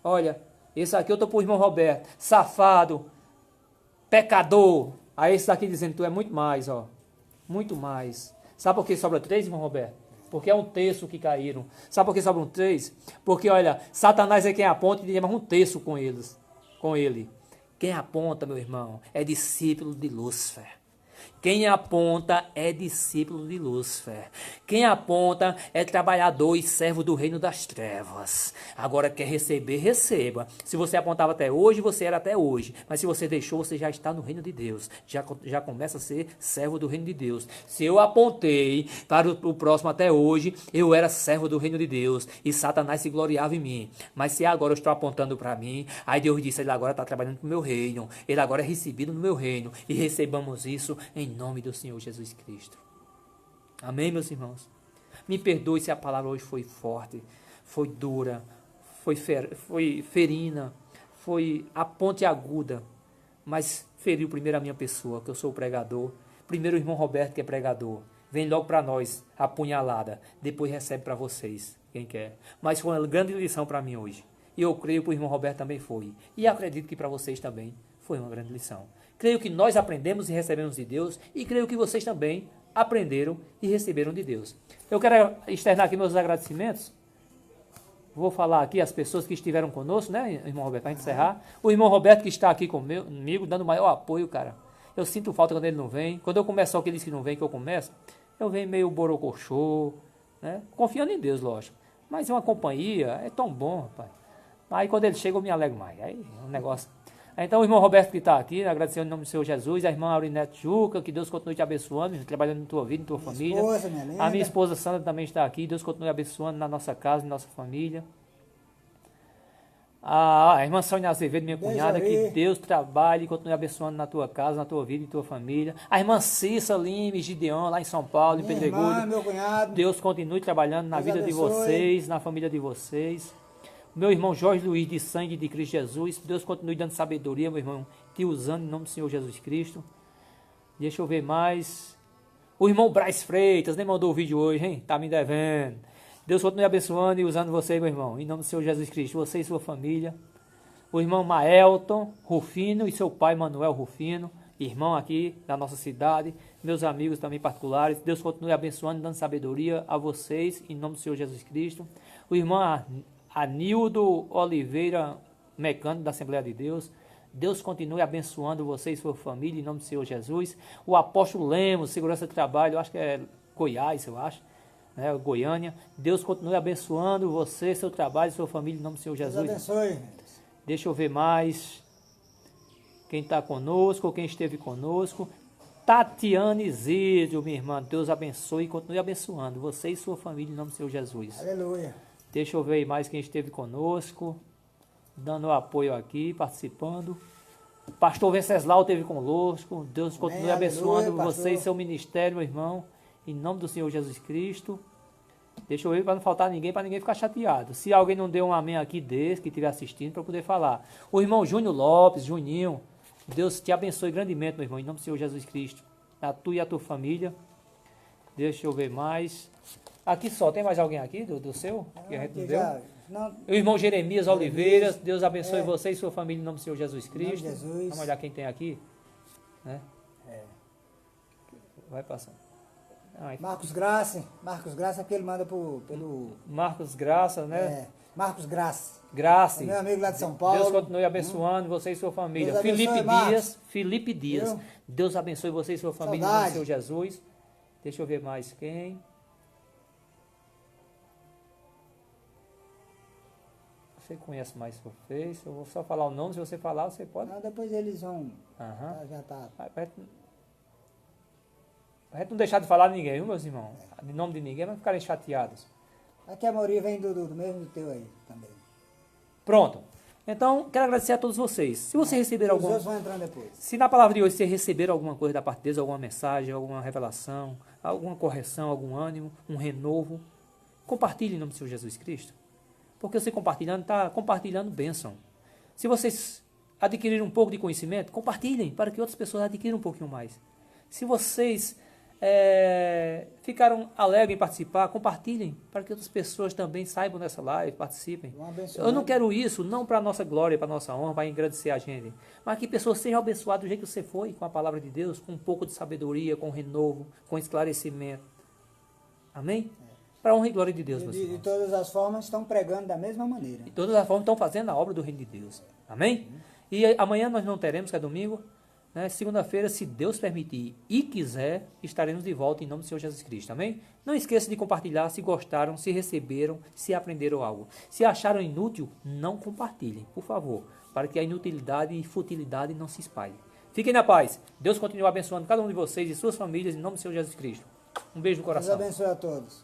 Olha, esse aqui eu tô pro irmão Roberto. Safado, pecador. Aí esse daqui dizendo, tu é muito mais, ó. Muito mais. Sabe por que sobra 3, irmão Roberto? Porque é um terço que caíram. Sabe por que sobram 3? Porque, olha, Satanás é quem aponta e tem mais um terço com eles. Com ele. Quem aponta, meu irmão, é discípulo de Lúcifer. Quem aponta é discípulo de Lúcifer. Quem aponta é trabalhador e servo do reino das trevas. Agora quer receber, receba. Se você apontava até hoje, você era até hoje. Mas se você deixou, você já está no reino de Deus. Já começa a ser servo do reino de Deus. Se eu apontei para o próximo até hoje, eu era servo do reino de Deus. E Satanás se gloriava em mim. Mas se agora eu estou apontando para mim, aí Deus disse, ele agora está trabalhando para o meu reino. Ele agora é recebido no meu reino. E recebamos isso em nome do Senhor Jesus Cristo. Amém, meus irmãos? Me perdoe se a palavra hoje foi forte, foi dura, foi ferina, foi a ponte aguda, mas feriu primeiro a minha pessoa, que eu sou o pregador, primeiro o irmão Roberto, que é pregador, vem logo para nós, a punhalada, depois recebe para vocês, quem quer. Mas foi uma grande lição para mim hoje, e eu creio que o irmão Roberto também foi, e acredito que para vocês também foi uma grande lição. Creio que nós aprendemos e recebemos de Deus e creio que vocês também aprenderam e receberam de Deus. Eu quero externar aqui meus agradecimentos. Vou falar aqui as pessoas que estiveram conosco, né, irmão Roberto, para a gente encerrar. O irmão Roberto que está aqui comigo, dando maior apoio, cara. Eu sinto falta quando ele não vem. Quando eu começo só que ele diz que não vem, que eu começo, eu venho meio borocochô, né? Confiando em Deus, lógico. Mas uma companhia é tão bom, rapaz. Aí quando ele chega eu me alegro mais. Aí é um negócio. Então o irmão Roberto que está aqui, agradecendo em nome do Senhor Jesus, a irmã Aurinete Juca, que Deus continue te abençoando, trabalhando na tua vida, na tua família. Esposa, minha linda. A minha esposa Sandra também está aqui, Deus continue abençoando na nossa casa, na nossa família. A irmã Sônia Azevedo, minha cunhada, que Deus trabalhe e continue abençoando na tua casa, na tua vida e tua família. A irmã Cissa Lime, Gideon, lá em São Paulo, em Pedregulho. Meu cunhado. Deus continue trabalhando na vida de vocês, na família de vocês. Meu irmão Jorge Luiz, de sangue de Cristo Jesus. Deus continue dando sabedoria, meu irmão, te usando em nome do Senhor Jesus Cristo. Deixa eu ver mais. O irmão Braz Freitas, nem mandou o vídeo hoje, hein? Tá me devendo. Deus continue abençoando e usando você, meu irmão, em nome do Senhor Jesus Cristo, você e sua família. O irmão Maelton Rufino e seu pai Manuel Rufino, irmão aqui da nossa cidade, meus amigos também particulares. Deus continue abençoando e dando sabedoria a vocês, em nome do Senhor Jesus Cristo. O irmão Anildo Oliveira Mecânico, da Assembleia de Deus. Deus continue abençoando você e sua família, em nome do Senhor Jesus. O apóstolo Lemos, Segurança de Trabalho, acho que é Goiás, eu acho. Né, Goiânia. Deus continue abençoando você, seu trabalho, sua família, em nome do Senhor Jesus. Deus abençoe. Deixa eu ver mais. Quem está conosco, quem esteve conosco. Tatiane Zídio, minha irmã. Deus abençoe e continue abençoando você e sua família, em nome do Senhor Jesus. Aleluia. Deixa eu ver mais quem esteve conosco. Dando apoio aqui, participando. Pastor Venceslau esteve conosco. Deus continue abençoando você e seu ministério, meu irmão. Em nome do Senhor Jesus Cristo. Deixa eu ver para não faltar ninguém, para ninguém ficar chateado. Se alguém não deu um amém aqui desse, que estiver assistindo, para poder falar. O irmão Júnior Lopes, Juninho. Deus te abençoe grandemente, meu irmão, em nome do Senhor Jesus Cristo. A tu e a tua família. Deixa eu ver mais. Aqui só, tem mais alguém aqui do seu? Que a gente não deu? O irmão Jeremias Oliveira. Deus abençoe você e sua família, em nome do Senhor Jesus Cristo. Jesus. Vamos olhar quem tem aqui. Né? Vai passando. Marcos Graça que ele manda pelo... Marcos Graça, né? Marcos Graça. Graça. Meu amigo lá de São Paulo. Deus continue abençoando você e sua família. Deus abençoe, Felipe Dias. Eu? Deus abençoe você e sua família, em nome do Senhor Jesus. Deixa eu ver mais quem. Você conhece mais sua face? Eu vou só falar o nome, se você falar, você pode. Não, depois eles vão... Aham. Já tá... A gente não deixar de falar de ninguém, viu, meus irmãos? Em nome de ninguém, mas ficarem chateados. Aqui a maioria vem do mesmo teu aí também. Pronto. Então, quero agradecer a todos vocês. Se você receber alguma... Os outros vão entrando depois. Se na palavra de hoje você receber alguma coisa da parte de Deus, alguma mensagem, alguma revelação, alguma correção, algum ânimo, um renovo, compartilhe em nome do Senhor Jesus Cristo. Porque você compartilhando, está compartilhando bênção. Se vocês adquirirem um pouco de conhecimento, compartilhem para que outras pessoas adquiram um pouquinho mais. Se vocês ficaram alegres em participar, compartilhem para que outras pessoas também saibam dessa live, participem. Eu não quero isso, não para a nossa glória, para a nossa honra, para engrandecer a gente, mas que pessoas sejam abençoadas do jeito que você foi, com a palavra de Deus, com um pouco de sabedoria, com renovo, com esclarecimento. Amém? Para a honra e glória de Deus, meus irmãos. De todas as formas estão pregando da mesma maneira. De todas as formas estão fazendo a obra do reino de Deus. Amém? E amanhã nós não teremos, que é domingo. Segunda-feira, se Deus permitir e quiser, estaremos de volta em nome do Senhor Jesus Cristo, amém? Não esqueça de compartilhar se gostaram, se receberam, se aprenderam algo. Se acharam inútil, não compartilhem, por favor, para que a inutilidade e futilidade não se espalhe. Fiquem na paz. Deus continue abençoando cada um de vocês e suas famílias em nome do Senhor Jesus Cristo. Um beijo no coração. Deus abençoe a todos.